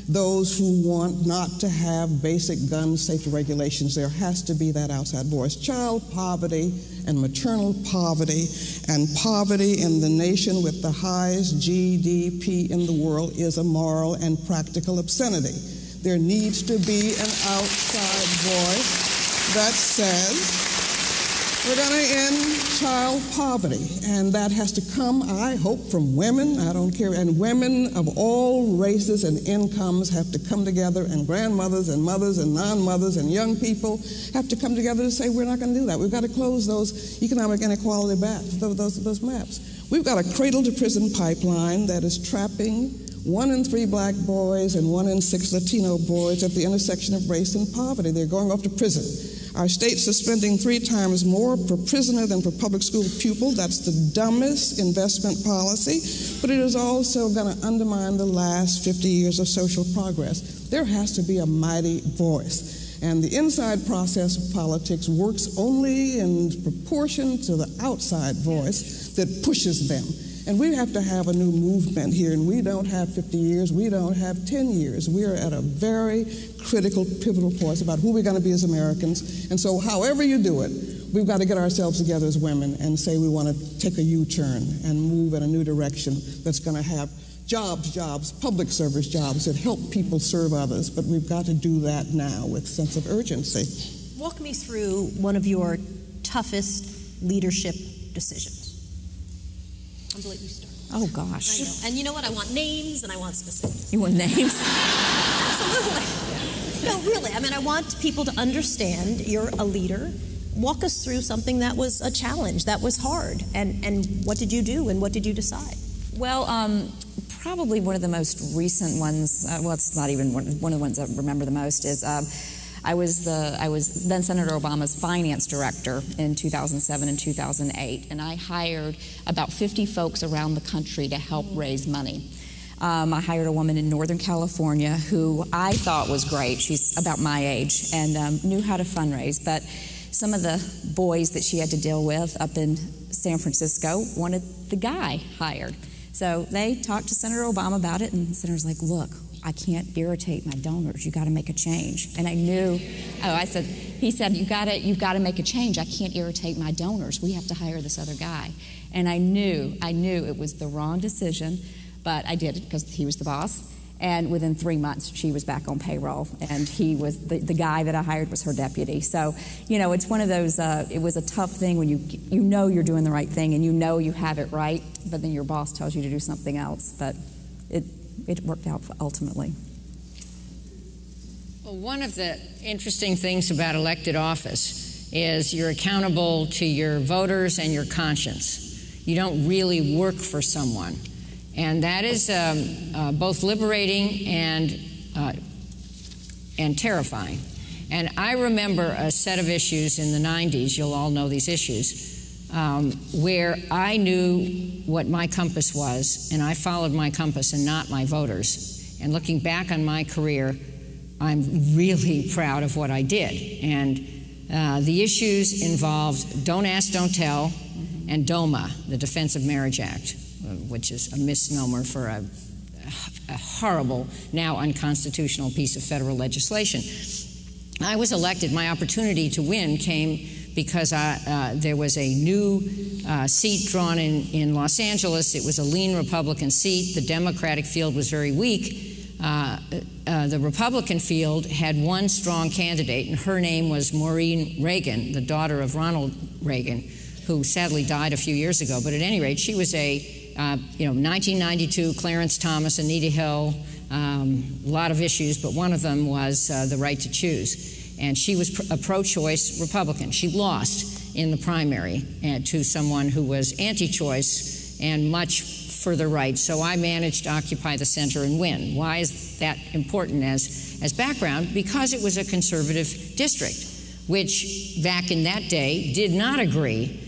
those who want not to have basic gun safety regulations. There has to be that outside voice. Child poverty and maternal poverty and poverty in the nation with the highest GDP in the world is a moral and practical obscenity. There needs to be an outside voice that says we're going to end child poverty, and that has to come, I hope, from women. I don't care, and women of all races and incomes have to come together, and grandmothers and mothers and non-mothers and young people have to come together to say we're not going to do that. We've got to close those economic inequality those maps. We've got a cradle-to-prison pipeline that is trapping 1 in 3 black boys and 1 in 6 Latino boys at the intersection of race and poverty. They're going off to prison. Our states are spending 3 times more per prisoner than per public school pupil. That's the dumbest investment policy, but it is also going to undermine the last 50 years of social progress. There has to be a mighty voice. And the inside process of politics works only in proportion to the outside voice that pushes them. And we have to have a new movement here, and we don't have 50 years, we don't have 10 years. We are at a very critical, pivotal point about who we're going to be as Americans. And so however you do it, we've got to get ourselves together as women and say we want to take a U-turn and move in a new direction that's going to have jobs, public service jobs that help people serve others. But we've got to do that now with a sense of urgency. Walk me through one of your toughest leadership decisions. I'm going to let you start. Oh, gosh. I know. And you know what? I want names and I want specifics. You want names? Absolutely. No, really. I mean, I want people to understand you're a leader. Walk us through something that was a challenge, that was hard. And what did you do and what did you decide? Well, probably one of the most recent ones, well, it's not even one of the ones I remember the most, is I was then Senator Obama's finance director in 2007 and 2008, and I hired about 50 folks around the country to help raise money. I hired a woman in Northern California who I thought was great. She's about my age and knew how to fundraise, but some of the boys that she had to deal with up in San Francisco wanted the guy hired. So they talked to Senator Obama about it, and the senator's like, look, I can't irritate my donors. You got to make a change. And I knew, he said, you've got to make a change. I can't irritate my donors. We have to hire this other guy. And I knew it was the wrong decision, but I did it because he was the boss. And within 3 months, she was back on payroll, and he was the guy that I hired was her deputy. So, it's one of those. It was a tough thing when you know you're doing the right thing and you know you have it right, but then your boss tells you to do something else. But it worked out ultimately. Well, one of the interesting things about elected office is you're accountable to your voters and your conscience. You don't really work for someone. And that is both liberating and terrifying. And I remember a set of issues in the 90s, you'll all know these issues, where I knew what my compass was, and I followed my compass and not my voters. And looking back on my career, I'm really proud of what I did. And the issues involved Don't Ask, Don't Tell, and DOMA, the Defense of Marriage Act, which is a misnomer for a horrible, now unconstitutional piece of federal legislation. I was elected. My opportunity to win came because there was a new seat drawn in Los Angeles. It was a lean Republican seat. The Democratic field was very weak. The Republican field had one strong candidate, and her name was Maureen Reagan, the daughter of Ronald Reagan, who sadly died a few years ago. But at any rate, she was a 1992 Clarence Thomas, Anita Hill, a lot of issues, but one of them was the right to choose. And she was a pro-choice Republican. She lost in the primary to someone who was anti-choice and much further right. So I managed to occupy the center and win. Why is that important as background? Because it was a conservative district, which back in that day did not agree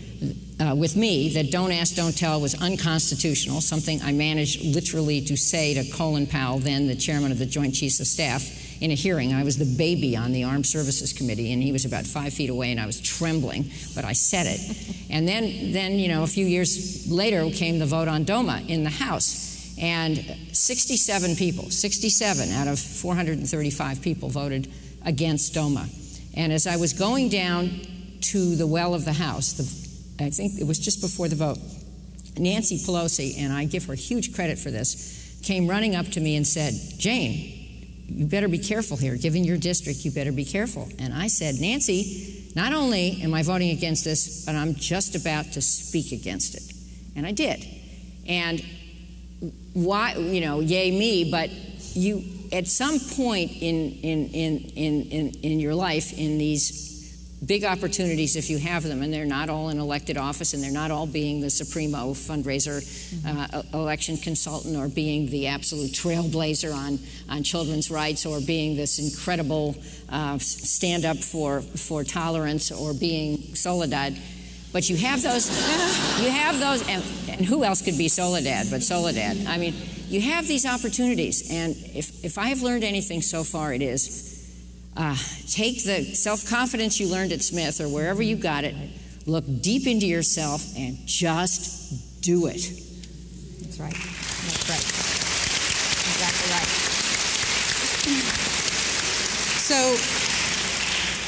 with me that Don't Ask, Don't Tell was unconstitutional, something I managed literally to say to Colin Powell, then the chairman of the Joint Chiefs of Staff, in a hearing. I was the baby on the Armed Services Committee, and he was about 5 feet away, and I was trembling, but I said it. And then a few years later came the vote on DOMA in the House, and 67 people, 67 out of 435 people voted against DOMA. And as I was going down to the well of the House, I think it was just before the vote, Nancy Pelosi, and I give her huge credit for this, came running up to me and said, "Jane, you better be careful here. Given your district, you better be careful." And I said, "Nancy, not only am I voting against this, but I'm just about to speak against it." And I did. And why, yay me, but you, at some point in your life, in these big opportunities, if you have them, and they're not all in elected office, and they're not all being the supremo fundraiser, election consultant, or being the absolute trailblazer on children's rights, or being this incredible stand-up for tolerance, or being Soledad. But you have those, and who else could be Soledad but Soledad? I mean, you have these opportunities, and if I have learned anything so far, it is take the self-confidence you learned at Smith or wherever you got it, look deep into yourself, and just do it. That's right. That's right. Exactly right. So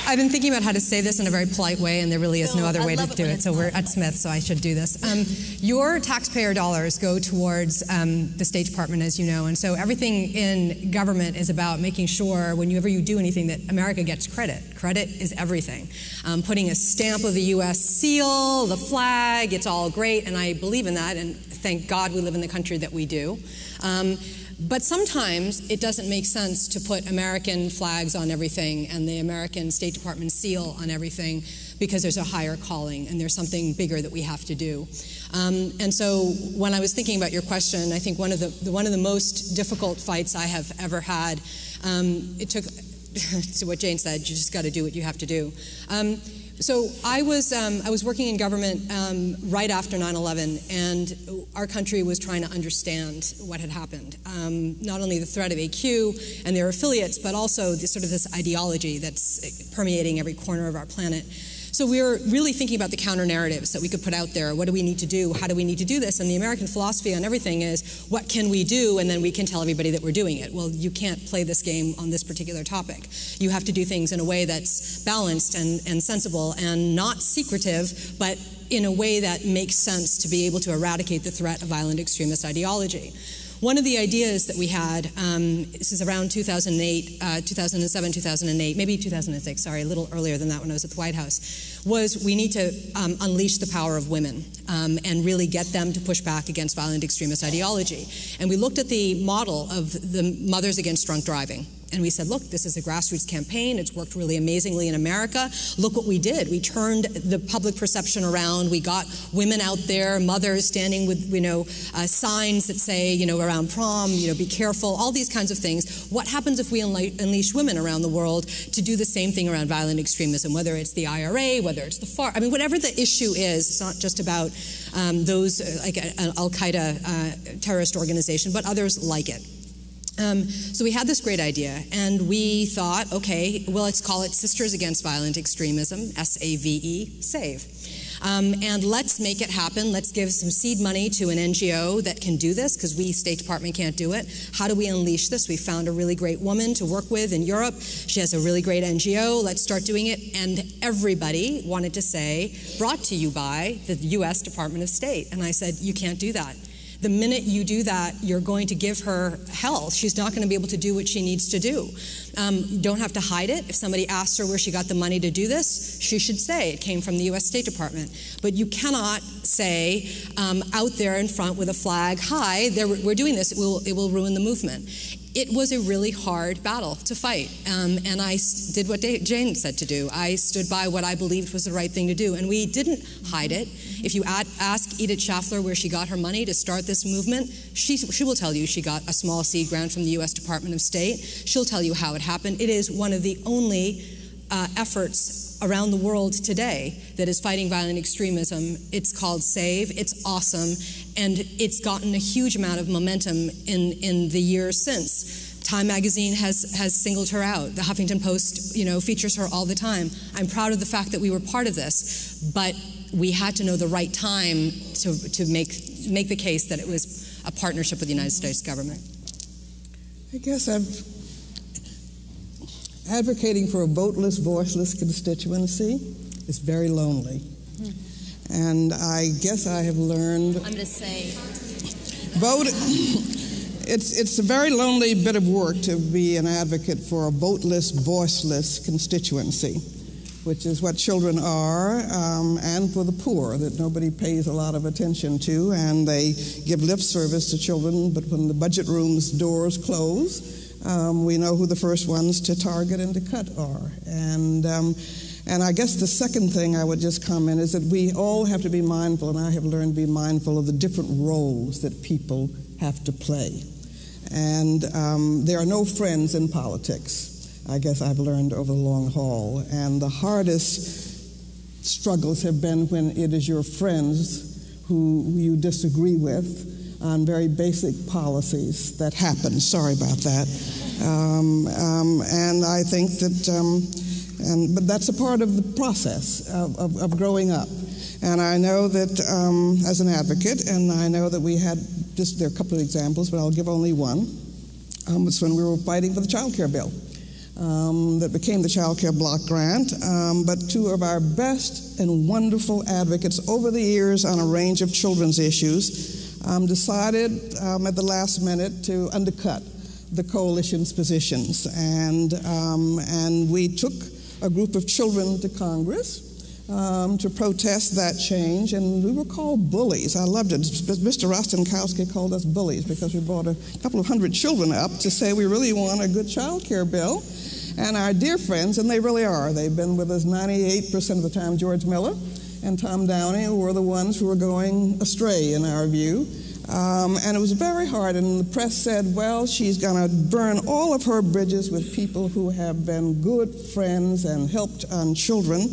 I've been thinking about how to say this in a very polite way, and there really is no other way to do it. So we're at Smith, so I should do this. Your taxpayer dollars go towards the State Department, as you know, and so everything in government is about making sure whenever you do anything that America gets credit. Credit is everything. Putting a stamp of the U.S. seal, the flag, it's all great, and I believe in that, and thank God we live in the country that we do. But sometimes it doesn't make sense to put American flags on everything and the American State Department seal on everything, because there's a higher calling and there's something bigger that we have to do. And so when I was thinking about your question, I think one of the most difficult fights I have ever had, it took, to what Jane said, you just got to do what you have to do. So I was working in government right after 9/11, and our country was trying to understand what had happened. Not only the threat of AQ and their affiliates, but also this ideology that's permeating every corner of our planet. So we were really thinking about the counter-narratives that we could put out there. What do we need to do? How do we need to do this? And the American philosophy on everything is, what can we do? And then we can tell everybody that we're doing it. Well, you can't play this game on this particular topic. You have to do things in a way that's balanced and sensible and not secretive, but in a way that makes sense to be able to eradicate the threat of violent extremist ideology. One of the ideas that we had, this is around 2008, 2007, 2008, maybe 2006, sorry, a little earlier than that when I was at the White House, was we need to unleash the power of women and really get them to push back against violent extremist ideology. And we looked at the model of the Mothers Against Drunk Driving. And we said, look, this is a grassroots campaign. It's worked really amazingly in America. Look what we did. We turned the public perception around. We got women out there, mothers standing with, signs that say, around prom, be careful, all these kinds of things. What happens if we unleash women around the world to do the same thing around violent extremism, whether it's the IRA, whether it's the FARC, whatever the issue is, it's not just about those, like an Al-Qaeda terrorist organization, but others like it. So we had this great idea, and we thought, okay, well, let's call it Sisters Against Violent Extremism, SAVE, SAVE. And let's make it happen. Let's give some seed money to an NGO that can do this, because we, State Department, can't do it. How do we unleash this? We found a really great woman to work with in Europe. She has a really great NGO. Let's start doing it. And everybody wanted to say, brought to you by the U.S. Department of State. And I said, you can't do that. The minute you do that, you're going to give her hell. She's not going to be able to do what she needs to do. You don't have to hide it. If somebody asks her where she got the money to do this, she should say it came from the U.S. State Department. But you cannot say out there in front with a flag, hi, we're doing this, it will ruin the movement. It was a really hard battle to fight, and I did what Jane said to do. I stood by what I believed was the right thing to do, and we didn't hide it. If you ask Edith Schaffler where she got her money to start this movement, she will tell you she got a small seed grant from the U.S. Department of State. She'll tell you how it happened. It is one of the only efforts around the world today that is fighting violent extremism. It's called SAVE. It's awesome, and it's gotten a huge amount of momentum in the years since. Time magazine has singled her out. The Huffington Post, features her all the time. I'm proud of the fact that we were part of this, but we had to know the right time to make the case that it was a partnership with the United States government. I guess advocating for a voteless, voiceless constituency is very lonely. And I guess I have learned... I'm going to say... Vote... It's a very lonely bit of work to be an advocate for a voteless, voiceless constituency, which is what children are, and for the poor, that nobody pays a lot of attention to, and they give lip service to children, but when the budget room's doors close, we know who the first ones to target and to cut are. And I guess the second thing I would just comment is that we all have to be mindful, and I have learned to be mindful of the different roles that people have to play. And there are no friends in politics, I guess I've learned over the long haul. And the hardest struggles have been when it is your friends who you disagree with on very basic policies that happen. Sorry about that. And I think that, but that's a part of the process of growing up. And I know that as an advocate, and I know that we had, there are a couple of examples, but I'll give only one. It's when we were fighting for the child care bill that became the child care block grant. But two of our best and wonderful advocates over the years on a range of children's issues decided at the last minute to undercut the coalition's positions. And we took a group of children to Congress to protest that change, and we were called bullies. I loved it. Mr. Rostenkowski called us bullies because we brought a couple of hundred children up to say we really want a good child care bill. And our dear friends, and they really are, they've been with us 98% of the time, George Miller and Tom Downey were the ones who were going astray in our view. And it was very hard, and the press said, well, she's going to burn all of her bridges with people who have been good friends and helped on children.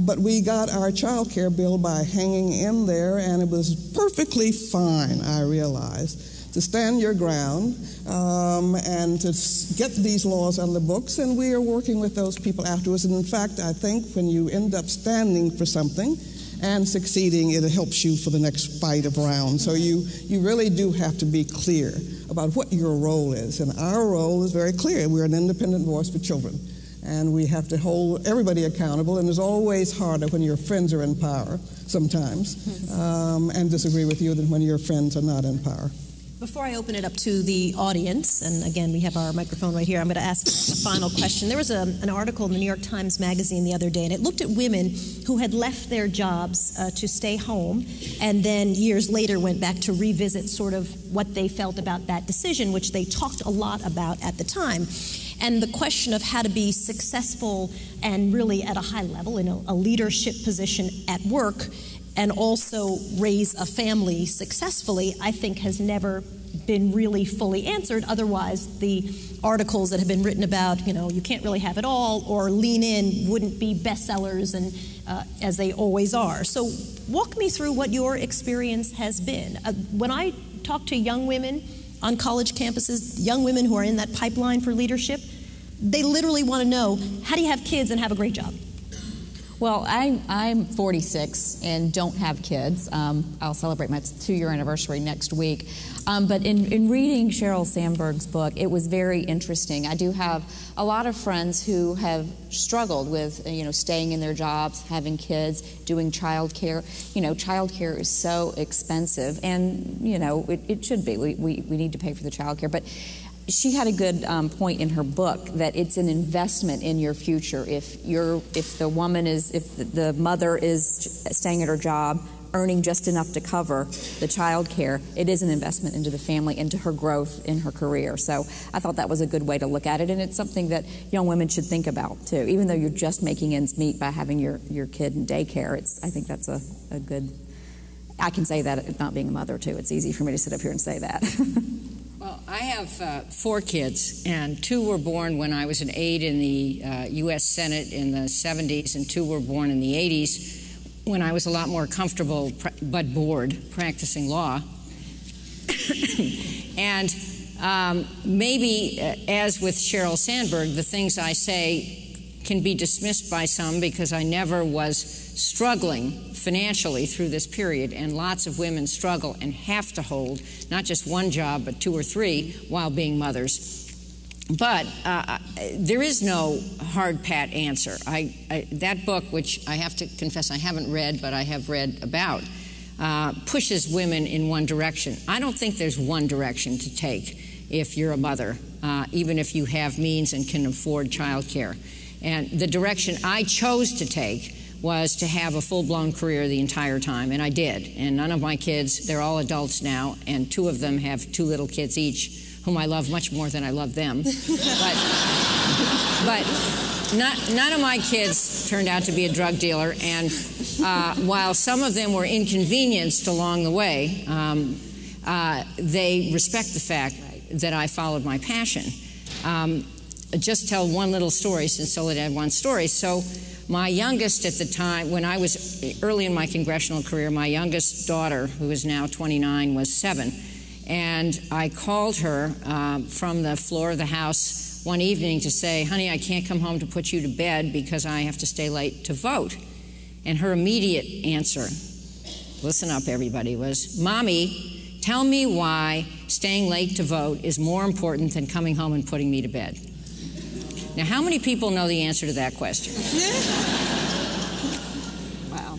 But we got our child care bill by hanging in there, and it was perfectly fine, I realized, to stand your ground and to get these laws on the books, and we are working with those people afterwards. And in fact, I think when you end up standing for something and succeeding, it helps you for the next fight of rounds. So you really do have to be clear about what your role is, and our role is very clear. We're an independent voice for children. And we have to hold everybody accountable, and it's always harder when your friends are in power sometimes and disagree with you than when your friends are not in power. Before I open it up to the audience, and again, we have our microphone right here, I'm going to ask a final question. There was an article in the New York Times Magazine the other day, and it looked at women who had left their jobs to stay home, and then years later went back to revisit sort of what they felt about that decision, which they talked a lot about at the time. and the question of how to be successful and really at a high level in a leadership position at work and also raise a family successfully, I think has never been really fully answered. Otherwise, the articles that have been written about, you can't really have it all, or lean in wouldn't be bestsellers, and as they always are. So walk me through what your experience has been. When I talk to young women on college campuses, young women who are in that pipeline for leadership, they literally want to know, how do you have kids and have a great job? Well, I'm 46 and don't have kids. I'll celebrate my 2-year anniversary next week. But in reading Sheryl Sandberg's book, it was very interesting. I do have a lot of friends who have struggled with, staying in their jobs, having kids, doing childcare. Childcare is so expensive, and it should be. We need to pay for the childcare, but she had a good point in her book that it's an investment in your future. If the mother is staying at her job, earning just enough to cover the child care, it is an investment into the family, into her growth in her career. So I thought that was a good way to look at it, and it's something that young women should think about too. Even though you're just making ends meet by having your kid in daycare, I think that's a good. I can say that not being a mother too. It's easy for me to sit up here and say that. Well, I have 4 kids, and 2 were born when I was an aide in the U.S. Senate in the 70s, and 2 were born in the 80s when I was a lot more comfortable but bored practicing law. And maybe, as with Sheryl Sandberg, the things I say can be dismissed by some because I never was struggling financially through this period, and lots of women struggle and have to hold not just one job but 2 or 3 while being mothers. But there is no hard, pat answer. That book, which I have to confess I haven't read, but I have read about, pushes women in one direction. I don't think there's one direction to take if you're a mother, even if you have means and can afford childcare. And the direction I chose to take was to have a full-blown career the entire time, and I did. And none of my kids, they're all adults now, and 2 of them have 2 little kids each, whom I love much more than I love them. But none of my kids turned out to be a drug dealer, and while some of them were inconvenienced along the way, they respect the fact that I followed my passion. Just tell one little story, since Soledad wants stories. So my youngest at the time, when I was early in my congressional career, my youngest daughter, who is now 29, was 7. And I called her from the floor of the house one evening to say, honey, I can't come home to put you to bed because I have to stay late to vote. And her immediate answer, listen up everybody, was, Mommy, tell me why staying late to vote is more important than coming home and putting me to bed. Now, how many people know the answer to that question? Wow.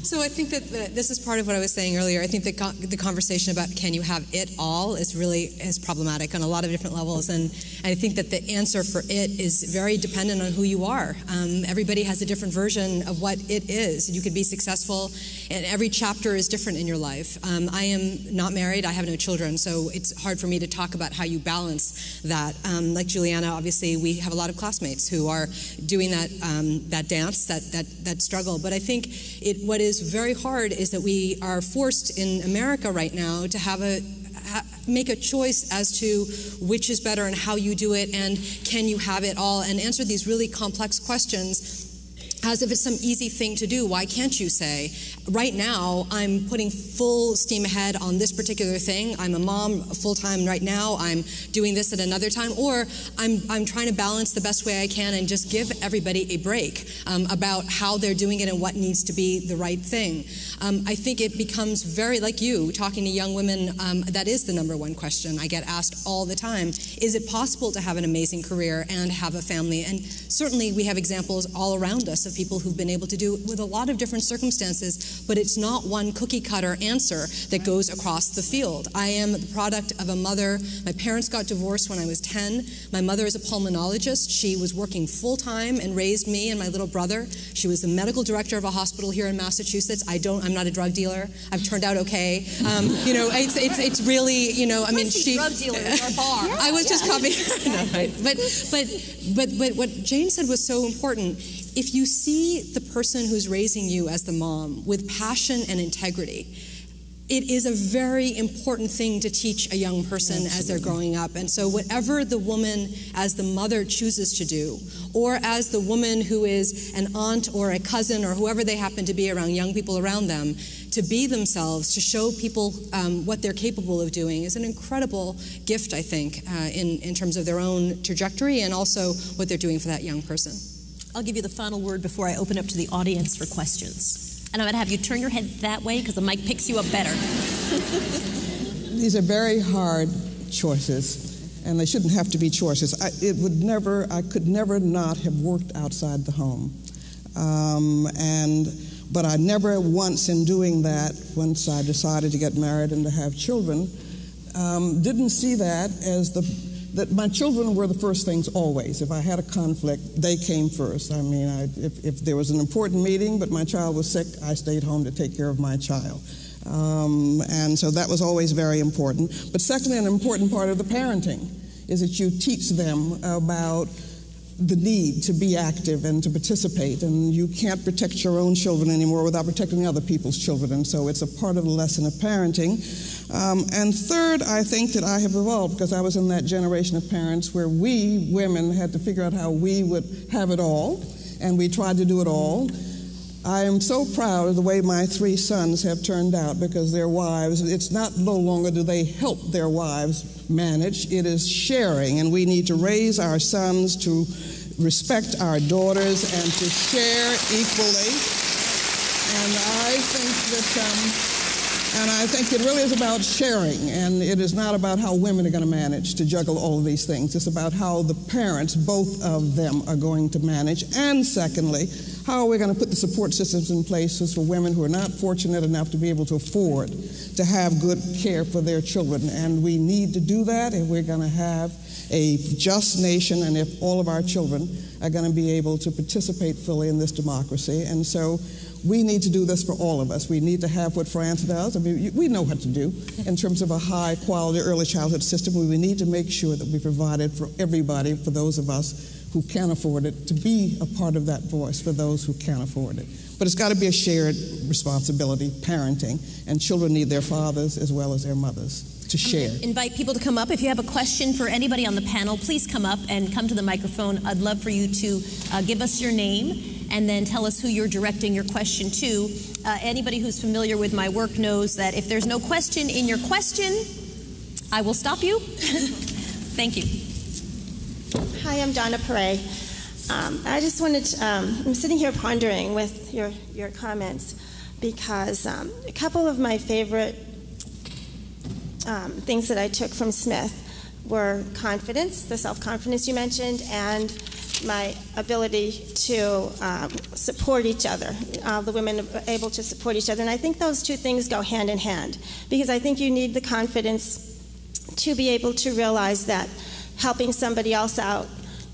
So I think that this is part of what I was saying earlier. I think the conversation about can you have it all is problematic on a lot of different levels, and I think that the answer for it is very dependent on who you are. Everybody has a different version of what it is. You could be successful, and every chapter is different in your life. I am not married. I have no children, so it's hard for me to talk about how you balance that. Like Julianna, obviously, we have a lot of classmates who are doing that dance, that struggle. But I think what is very hard is that we are forced in America right now to make a choice as to which is better and how you do it, and can you have it all, and answer these really complex questions as if it's some easy thing to do. Why can't you say, right now, I'm putting full steam ahead on this particular thing. I'm a mom full-time right now. I'm doing this at another time. Or I'm trying to balance the best way I can and just give everybody a break about how they're doing it and what needs to be the right thing. I think it becomes very, like you, talking to young women, that is the #1 question I get asked all the time. Is it possible to have an amazing career and have a family? And certainly we have examples all around us of of people who've been able to do it with a lot of different circumstances, but it's not one cookie-cutter answer that goes across the field. I am the product of a mother. My parents got divorced when I was 10. My mother is a pulmonologist. She was working full-time and raised me and my little brother. She was the medical director of a hospital here in Massachusetts. I'm not a drug dealer. I've turned out okay. You know, it's really, you know, I mean, she drug dealer at our bar. I was just coming. No, right. But what Jane said was so important. If you see the person who's raising you as the mom with passion and integrity, it is a very important thing to teach a young person as they're growing up. And so whatever the woman as the mother chooses to do, or as the woman who is an aunt or a cousin or whoever they happen to be around young people around them, to be themselves, to show people what they're capable of doing is an incredible gift, I think, in terms of their own trajectory and also what they're doing for that young person. I'll give you the final word before I open up to the audience for questions. And I'm going to have you turn your head that way because the mic picks you up better. These are very hard choices, and they shouldn't have to be choices. I could never not have worked outside the home. But I never once in doing that, once I decided to get married and to have children, didn't see that as that my children were the first things always. If I had a conflict, they came first. I mean, if there was an important meeting, but my child was sick, I stayed home to take care of my child. And so that was always very important. But secondly, an important part of the parenting is that you teach them about the need to be active and to participate, and you can't protect your own children anymore without protecting other people's children, and so it's a part of the lesson of parenting. And third, I think that I have evolved because I was in that generation of parents where we women had to figure out how we would have it all, and we tried to do it all. I am so proud of the way my 3 sons have turned out because their wives, it's not no longer do they help their wives manage, it is sharing, and we need to raise our sons to respect our daughters and to share equally. And I think it really is about sharing, and it is not about how women are going to manage to juggle all of these things. It's about how the parents, both of them, are going to manage. And secondly, how are we going to put the support systems in place for women who are not fortunate enough to be able to afford to have good care for their children. And we need to do that if we're going to have a just nation and if all of our children are going to be able to participate fully in this democracy. And so we need to do this for all of us. We need to have what France does. I mean, we know what to do in terms of a high-quality early childhood system. We need to make sure that we provide it for everybody, for those of us who can afford it, to be a part of that voice for those who can't afford it. But it's got to be a shared responsibility, parenting, and children need their fathers as well as their mothers to share. Invite people to come up. If you have a question for anybody on the panel, please come up and come to the microphone. I'd love for you to give us your name and then tell us who you're directing your question to. Anybody who's familiar with my work knows that if there's no question in your question, I will stop you. Thank you. Hi, I'm Donna Perret. I just wanted to, I'm sitting here pondering with your comments because a couple of my favorite things that I took from Smith were confidence, the self-confidence you mentioned, and my ability to support each other. The women are able to support each other. And I think those two things go hand in hand because I think you need the confidence to be able to realize that helping somebody else out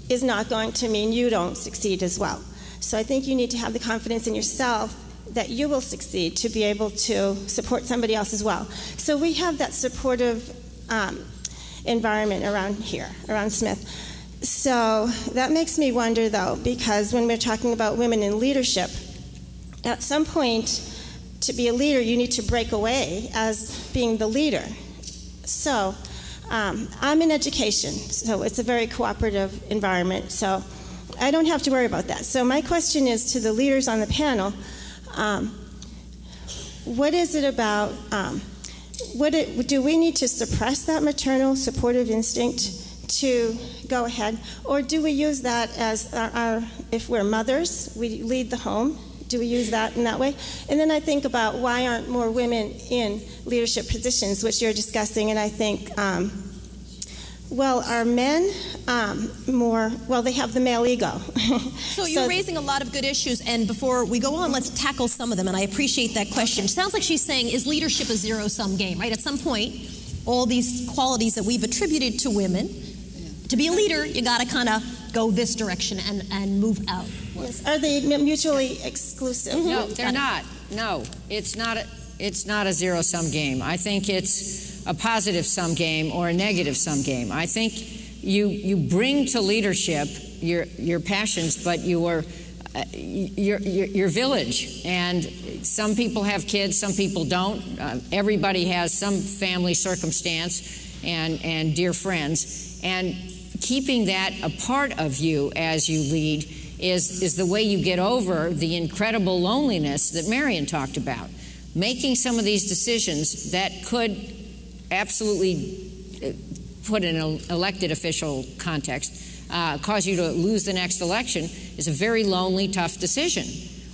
is not going to mean you don't succeed as well. So I think you need to have the confidence in yourself that you will succeed to be able to support somebody else as well. So we have that supportive environment around here, around Smith. So that makes me wonder, though, because when we're talking about women in leadership, at some point, to be a leader, you need to break away as being the leader. So I'm in education, so it's a very cooperative environment, so I don't have to worry about that. So my question is to the leaders on the panel, what is it about, do we need to suppress that maternal supportive instinct to go ahead, or do we use that as if we're mothers, we lead the home, do we use that in that way? And then I think about why aren't more women in leadership positions, which you're discussing, and I think Well, our men they have the male ego. So you're raising a lot of good issues, and before we go on, let's tackle some of them, and I appreciate that question. Sounds like she's saying, is leadership a zero-sum game, right? At some point, all these qualities that we've attributed to women, to be a leader, you got to kind of go this direction and move out. Yes. Are they mutually exclusive? No, they're not. No, it's not a zero-sum game. I think it's a positive sum game or a negative sum game. I think you bring to leadership your passions, but your village. And some people have kids, some people don't. Everybody has some family circumstance and dear friends. And keeping that a part of you as you lead is the way you get over the incredible loneliness that Marian talked about. Making some of these decisions that could absolutely put in an elected official context, cause you to lose the next election is a very lonely, tough decision.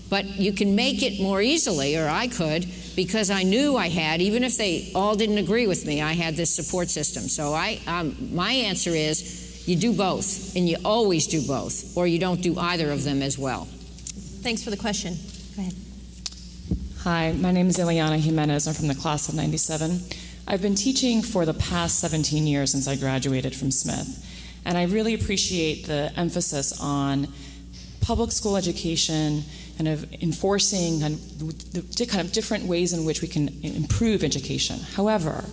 But you can make it more easily, or I could, because I knew I had, even if they all didn't agree with me, I had this support system. So my answer is you do both, and you always do both, or you don't do either of them as well. Thanks for the question. Go ahead. Hi, my name is Julianna Jimenez. I'm from the class of '97. I've been teaching for the past 17 years since I graduated from Smith, and I really appreciate the emphasis on public school education and of enforcing the kind of different ways in which we can improve education. However,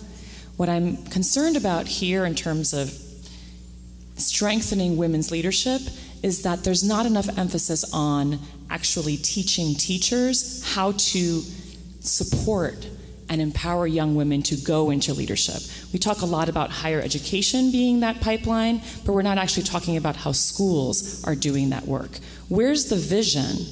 what I'm concerned about here in terms of strengthening women's leadership is that there's not enough emphasis on actually teaching teachers how to support and empower young women to go into leadership. We talk a lot about higher education being that pipeline, but we're not actually talking about how schools are doing that work. Where's the vision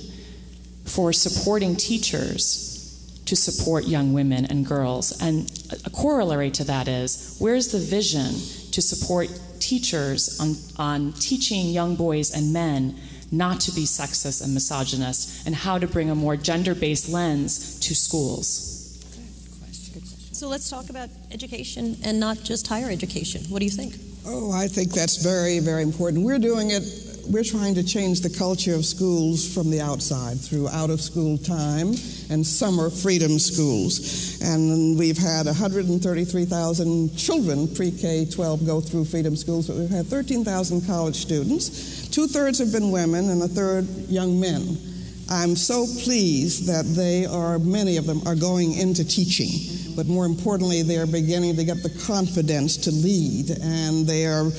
for supporting teachers to support young women and girls? And a corollary to that is, where's the vision to support teachers on teaching young boys and men not to be sexist and misogynist, and how to bring a more gender-based lens to schools? So let's talk about education and not just higher education. What do you think? Oh, I think that's very, very important. We're doing it. We're trying to change the culture of schools from the outside through out-of-school time and summer freedom schools. And we've had 133,000 children, pre-K-12, go through freedom schools, but we've had 13,000 college students. 2/3 have been women and 1/3 young men. I'm so pleased that many of them are going into teaching. But more importantly, they are beginning to get the confidence to lead, and they are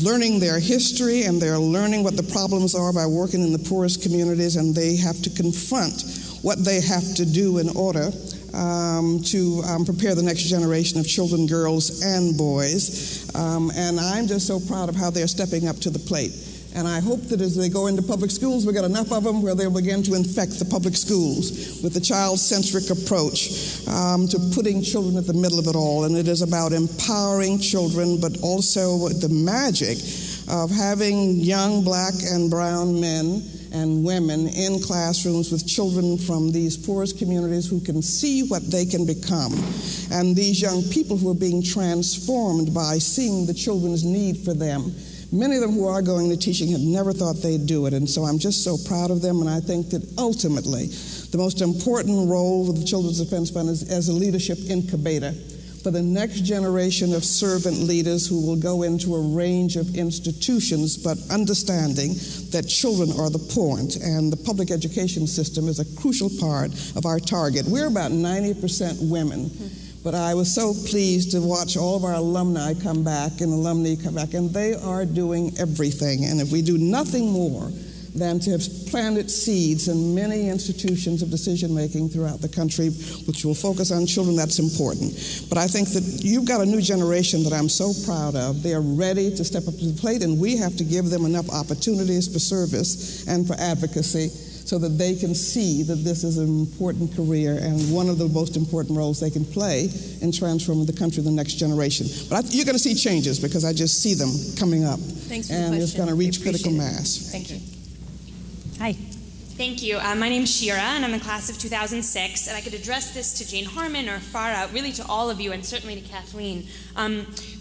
learning their history, and they're learning what the problems are by working in the poorest communities, and they have to confront what they have to do in order to prepare the next generation of children, girls, and boys. And I'm just so proud of how they're stepping up to the plate. And I hope that as they go into public schools, we get enough of them where they'll begin to infect the public schools with the child-centric approach to putting children at the middle of it all. And it is about empowering children, but also the magic of having young black and brown men and women in classrooms with children from these poorest communities who can see what they can become. And these young people who are being transformed by seeing the children's need for them. Many of them who are going to teaching had never thought they'd do it, and so I'm just so proud of them, and I think that ultimately the most important role of the Children's Defense Fund is as a leadership incubator for the next generation of servant leaders who will go into a range of institutions, but understanding that children are the point, and the public education system is a crucial part of our target. We're about 90% women. But I was so pleased to watch all of our alumni come back, and they are doing everything. And if we do nothing more than to have planted seeds in many institutions of decision-making throughout the country, which will focus on children, that's important. But I think that you've got a new generation that I'm so proud of. They are ready to step up to the plate, and we have to give them enough opportunities for service and for advocacy so that they can see that this is an important career and one of the most important roles they can play in transforming the country, the next generation. But you're going to see changes because I just see them coming up. Thanks for the question. And it's going to reach critical mass. Thank you. Hi. Thank you. My name's Shira, and I'm in the class of 2006, and I could address this to Jane Harman or Farah, really to all of you, and certainly to Kathleen.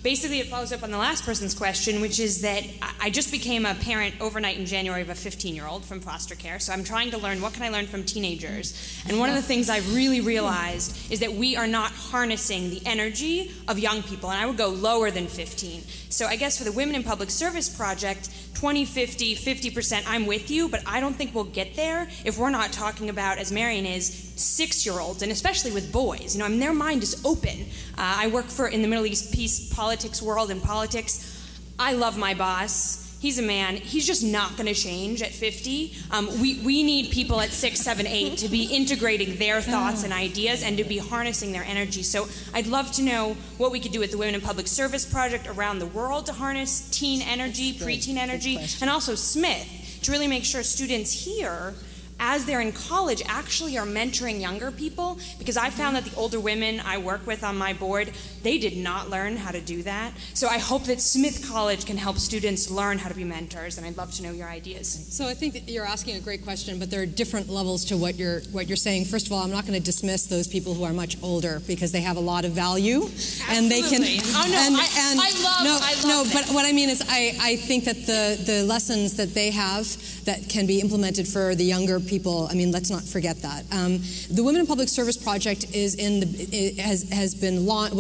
Basically, it follows up on the last person's question, which is that I just became a parent overnight in January of a 15-year-old from foster care, so I'm trying to learn, what can I learn from teenagers? And one of the things I've really realized is that we are not harnessing the energy of young people, and I would go lower than 15. So I guess for the Women in Public Service Project, 20, 50, 50%, I'm with you, but I don't think we'll get there if we're not talking about, as Marian is, 6-year-olds, and especially with boys. You know, I mean, their mind is open. I work in the Middle East peace politics world and politics. I love my boss. He's a man. He's just not going to change at 50. We need people at 6, 7, 8 to be integrating their thoughts and ideas and to be harnessing their energy. So I'd love to know what we could do with the Women in Public Service Project around the world to harness teen energy, preteen energy, and also Smith to really make sure students here, as they're in college, actually are mentoring younger people, because I found that the older women I work with on my board, they did not learn how to do that. So I hope that Smith College can help students learn how to be mentors, and I'd love to know your ideas. So I think that you're asking a great question, but there are different levels to what you're saying. First of all, I'm not going to dismiss those people who are much older, because they have a lot of value. Absolutely. And they can. Oh no, I love but what I mean is I think that the lessons that they have that can be implemented for the younger people, I mean, let's not forget that. The Women in Public Service Project was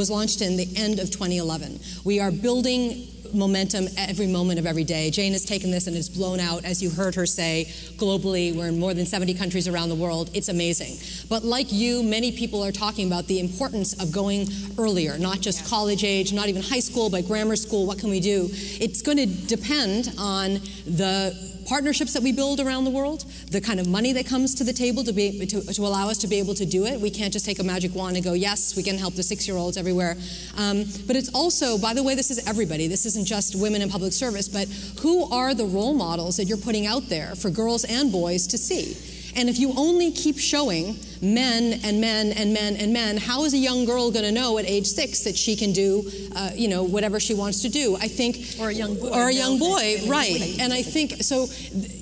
launched in the end of 2011. We are building momentum every moment of every day. Jane has taken this and it's blown out, as you heard her say, globally. We're in more than 70 countries around the world. It's amazing. But like you, many people are talking about the importance of going earlier, not just college age, not even high school, but grammar school. What can we do? It's going to depend on the partnerships that we build around the world, the kind of money that comes to the table to allow us to be able to do it. We can't just take a magic wand and go, yes, we can help the 6-year-olds everywhere. But it's also, by the way, this is everybody. This isn't just women in public service, but who are the role models that you're putting out there for girls and boys to see? And if you only keep showing men and men and men and men, how is a young girl going to know at age 6 that she can do, whatever she wants to do? I think, or a young boy, right? And I think so.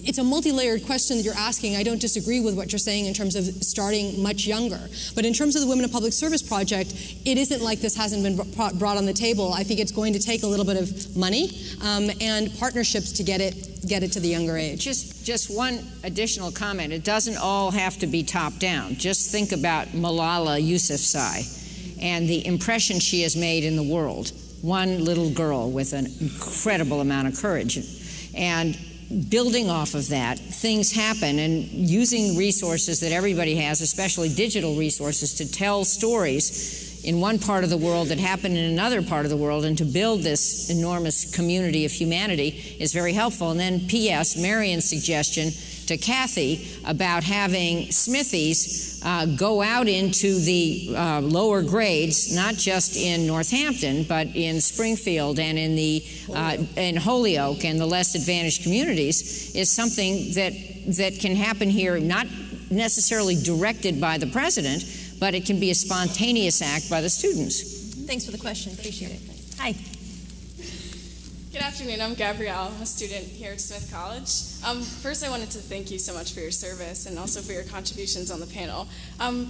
It's a multi-layered question that you're asking. I don't disagree with what you're saying in terms of starting much younger, but in terms of the Women in Public Service Project, it isn't like this hasn't been brought on the table. I think it's going to take a little bit of money and partnerships to get it to the younger age. Just one additional comment. It doesn't all have to be top down. Just think about Malala Yousafzai and the impression she has made in the world. One little girl with an incredible amount of courage. And building off of that, things happen, and using resources that everybody has, especially digital resources, to tell stories in one part of the world that happen in another part of the world, and to build this enormous community of humanity is very helpful. And then P.S., Marian's suggestion to Kathy about having Smithies go out into the lower grades, not just in Northampton, but in Springfield and in Holyoke and the less advantaged communities, is something that can happen here, not necessarily directed by the president, but it can be a spontaneous act by the students. Thanks for the question. Appreciate it. Hi. Good afternoon. I'm Gabrielle, a student here at Smith College. First, I wanted to thank you so much for your service and also for your contributions on the panel.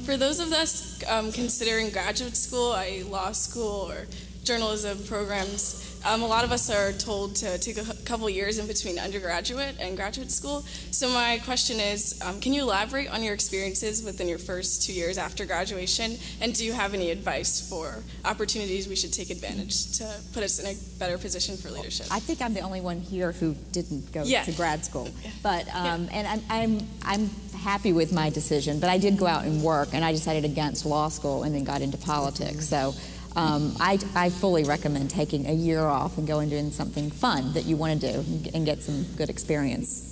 For those of us considering graduate school, i.e. law school or journalism programs, a lot of us are told to take a couple years in between undergraduate and graduate school. So my question is, can you elaborate on your experiences within your first 2 years after graduation? And do you have any advice for opportunities we should take advantage to put us in a better position for leadership? I think I'm the only one here who didn't go to grad school. But and I'm happy with my decision, but I did go out and work, and I decided against law school and then got into politics. So I fully recommend taking a year off and going doing something fun that you want to do and get some good experience.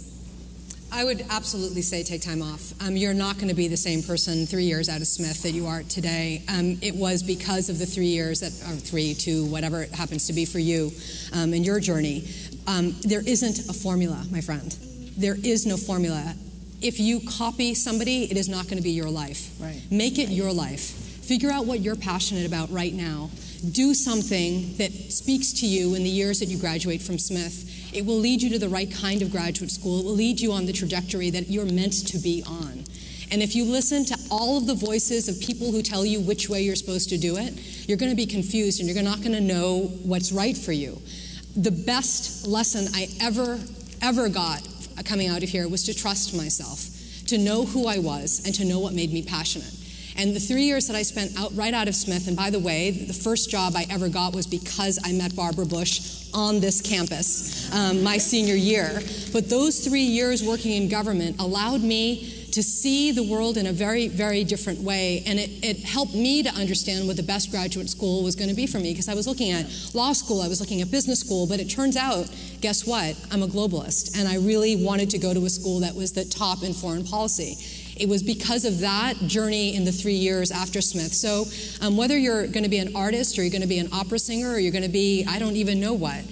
I would absolutely say take time off. You're not going to be the same person 3 years out of Smith that you are today. It was because of the 3 years, or 3, 2, whatever it happens to be for you in your journey. There isn't a formula, my friend. There is no formula. If you copy somebody, it is not going to be your life. Right. Make it your life. Figure out what you're passionate about right now. Do something that speaks to you in the years that you graduate from Smith. It will lead you to the right kind of graduate school. It will lead you on the trajectory that you're meant to be on. And if you listen to all of the voices of people who tell you which way you're supposed to do it, you're going to be confused and you're not going to know what's right for you. The best lesson I ever got coming out of here was to trust myself, to know who I was, and to know what made me passionate. And the 3 years that I spent right out of Smith, and by the way, the first job I ever got was because I met Barbara Bush on this campus my senior year. But those 3 years working in government allowed me to see the world in a very, very different way, and it helped me to understand what the best graduate school was going to be for me, because I was looking at law school, I was looking at business school, but it turns out, guess what? I'm a globalist, and I really wanted to go to a school that was the top in foreign policy. It was because of that journey in the 3 years after Smith. So whether you're going to be an artist, or you're going to be an opera singer, or you're going to be, I don't even know what,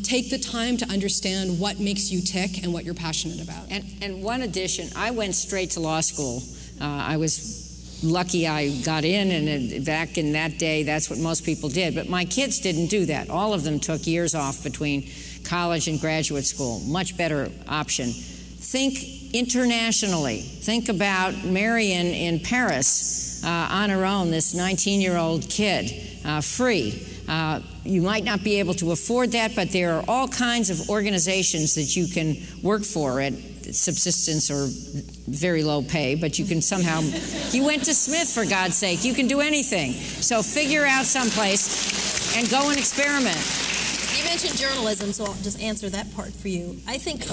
take the time to understand what makes you tick and what you're passionate about. And one addition, I went straight to law school. I was lucky I got in, and back in that day, that's what most people did. But my kids didn't do that. All of them took years off between college and graduate school. Much better option. Think internationally. Think about Marian in Paris on her own, this 19-year-old kid, free. You might not be able to afford that, but there are all kinds of organizations that you can work for at subsistence or very low pay, but you can somehow, you went to Smith, for God's sake, you can do anything. So figure out someplace and go and experiment. You mentioned journalism, so I'll just answer that part for you. I think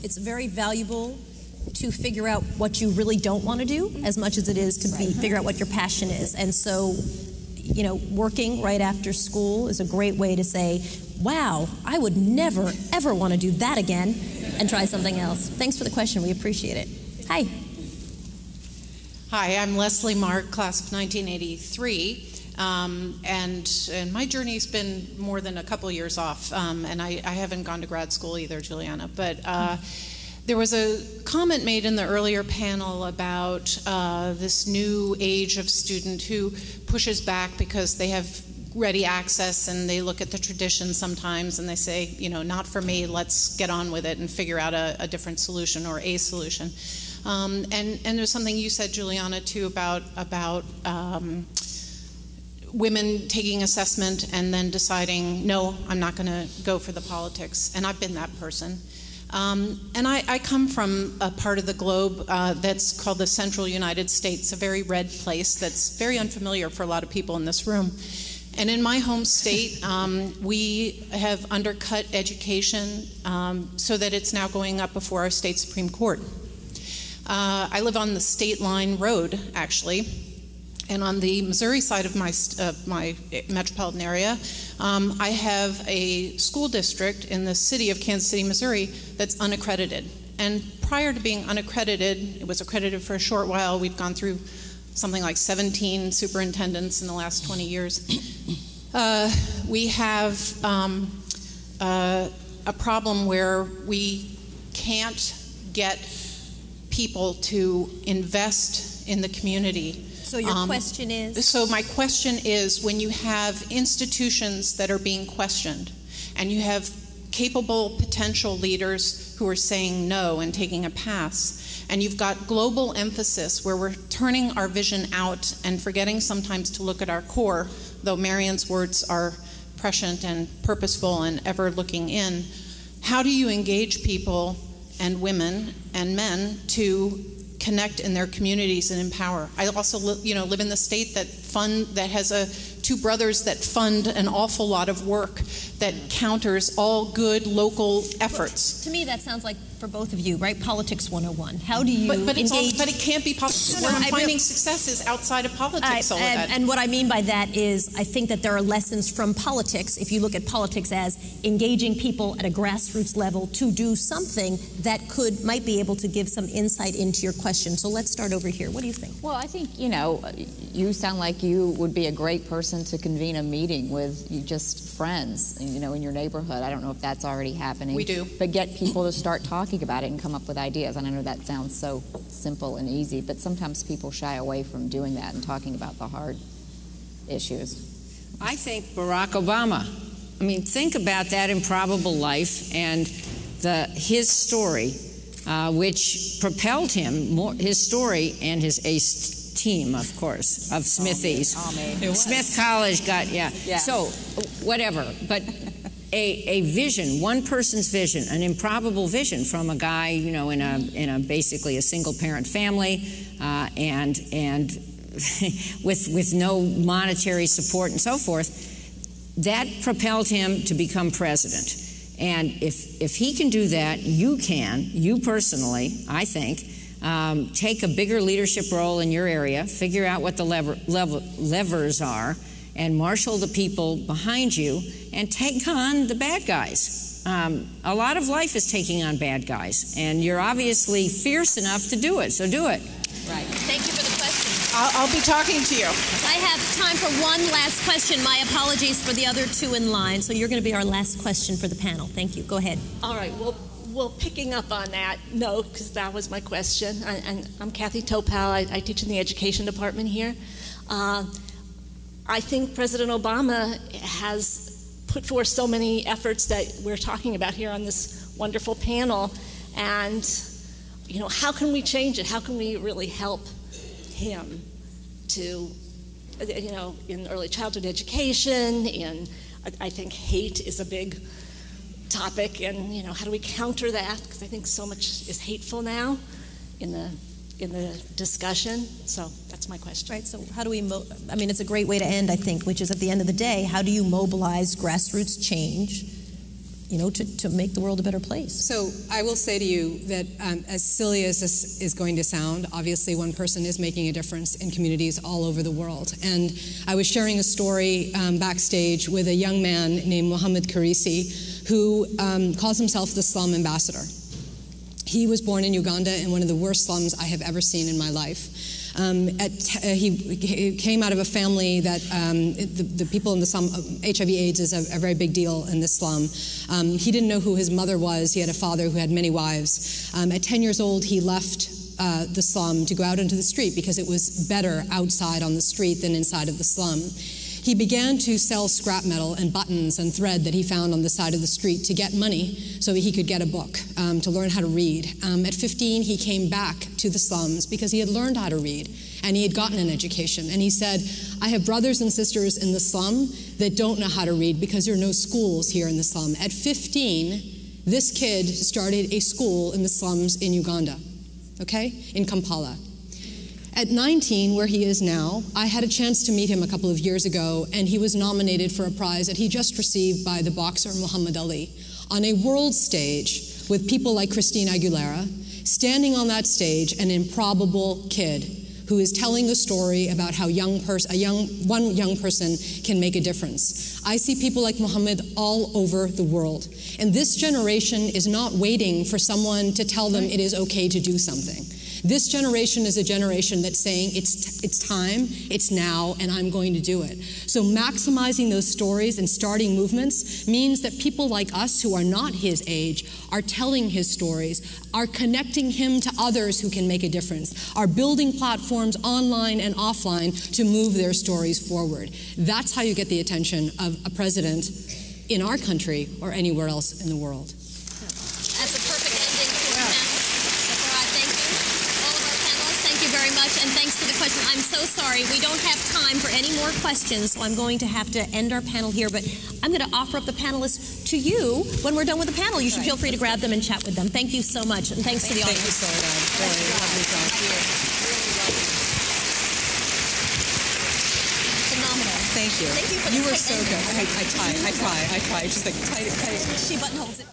it's very valuable to figure out what you really don't want to do as much as it is to figure out what your passion is. And so, you know, working right after school is a great way to say, wow, I would never, ever want to do that again, and try something else. Thanks for the question. We appreciate it. Hi. Hi, I'm Leslie Mark, class of 1983. And my journey's been more than a couple years off, and I haven't gone to grad school either, Juliana. But there was a comment made in the earlier panel about this new age of student who pushes back because they have ready access and they look at the tradition sometimes and they say, you know, not for me, let's get on with it and figure out a different solution or a solution. And there's something you said, Juliana, too, about women taking assessment and then deciding, no, I'm not going to go for the politics. And I've been that person. And I come from a part of the globe that's called the Central United States, a very red place that's very unfamiliar for a lot of people in this room. And in my home state, we have undercut education so that it's now going up before our state Supreme Court. I live on the State Line Road, actually. And on the Missouri side of my metropolitan area, I have a school district in the city of Kansas City, Missouri, that's unaccredited. And prior to being unaccredited, it was accredited for a short while. We've gone through something like 17 superintendents in the last 20 years. We have a problem where we can't get people to invest in the community. So your question is? So my question is, when you have institutions that are being questioned and you have capable potential leaders who are saying no and taking a pass, and you've got global emphasis where we're turning our vision out and forgetting sometimes to look at our core, though Marian's words are prescient and purposeful and ever looking in, how do you engage people and women and men to connect in their communities and empower? I also live in the state that has two brothers that fund an awful lot of work that counters all good local efforts. To me, that sounds like for both of you, right? Politics 101. How do you engage? But it can't be politics. Where I'm finding success is outside of politics, Soledad. And what I mean by that is I think that there are lessons from politics, if you look at politics as engaging people at a grassroots level to do something that might be able to give some insight into your question. So let's start over here. What do you think? Well, I think, you sound like you would be a great person to convene a meeting with just friends, in your neighborhood. I don't know if that's already happening. We do. But get people to start talking about it and come up with ideas. And I know that sounds so simple and easy, but sometimes people shy away from doing that and talking about the hard issues. I think Barack Obama I mean, think about that improbable life and his story, which propelled him, his story and his ace team, of course, of Smithies. Smith College got, So, whatever. But a vision, one person's vision, an improbable vision from a guy, you know, in a basically a single-parent family, and with no monetary support and so forth, that propelled him to become president. And if he can do that, you personally, I think, take a bigger leadership role in your area, figure out what the levers are, and marshal the people behind you, and take on the bad guys. A lot of life is taking on bad guys, and you're obviously fierce enough to do it, so do it. Right. Thank you for the question. I'll be talking to you. I have time for one last question. My apologies for the other two in line. So you're going to be our last question for the panel. Thank you. Go ahead. All right. Well, picking up on that note, because that was my question. I'm Kathy Topal. I teach in the education department here. I think President Obama has put forth so many efforts that we're talking about here on this wonderful panel. And, you know, how can we change it? How can we really help him to, you know, in early childhood education, I think hate is a big topic, and, you know, how do we counter that? Because I think so much is hateful now in the discussion. So that's my question. Right, so how do we, I mean, it's a great way to end, I think, which is at the end of the day, how do you mobilize grassroots change, you know, to make the world a better place? So I will say to you that as silly as this is going to sound, obviously one person is making a difference in communities all over the world. And I was sharing a story backstage with a young man named Mohammed Karisi, who calls himself the Slum Ambassador. He was born in Uganda in one of the worst slums I have ever seen in my life. He came out of a family that the people in the slum, HIV/AIDS is a very big deal in this slum. He didn't know who his mother was. He had a father who had many wives. At 10 years old, he left the slum to go out into the street because it was better outside on the street than inside of the slum. He began to sell scrap metal and buttons and thread that he found on the side of the street to get money so that he could get a book, to learn how to read. At 15, he came back to the slums because he had learned how to read and he had gotten an education. And he said, I have brothers and sisters in the slum that don't know how to read because there are no schools here in the slum. At 15, this kid started a school in the slums in Uganda, okay, in Kampala. At 19, where he is now, I had a chance to meet him a couple of years ago, and he was nominated for a prize that he just received by the boxer Muhammad Ali on a world stage with people like Christina Aguilera, standing on that stage, an improbable kid who is telling a story about how one young person can make a difference. I see people like Muhammad all over the world, and this generation is not waiting for someone to tell them it is okay to do something. This generation is a generation that's saying it's time, it's now, and I'm going to do it. So maximizing those stories and starting movements means that people like us who are not his age are telling his stories, are connecting him to others who can make a difference, are building platforms online and offline to move their stories forward. That's how you get the attention of a president in our country or anywhere else in the world. That's a perfect ending to the panel. So Farah, thank you. All of our panelists, thank you very much, and thanks for the question. I'm so sorry, we don't have time for any more questions, so I'm going to have to end our panel here, but I'm going to offer up the panelists to you when we're done with the panel. You should feel free to grab them and chat with them. Thank you so much, and thanks to the audience. Thank you, Soledad. Very lovely talk. Phenomenal. Thank you. Thank you for the You were quick so ending. good. I try. Just like tight. She buttonholes it.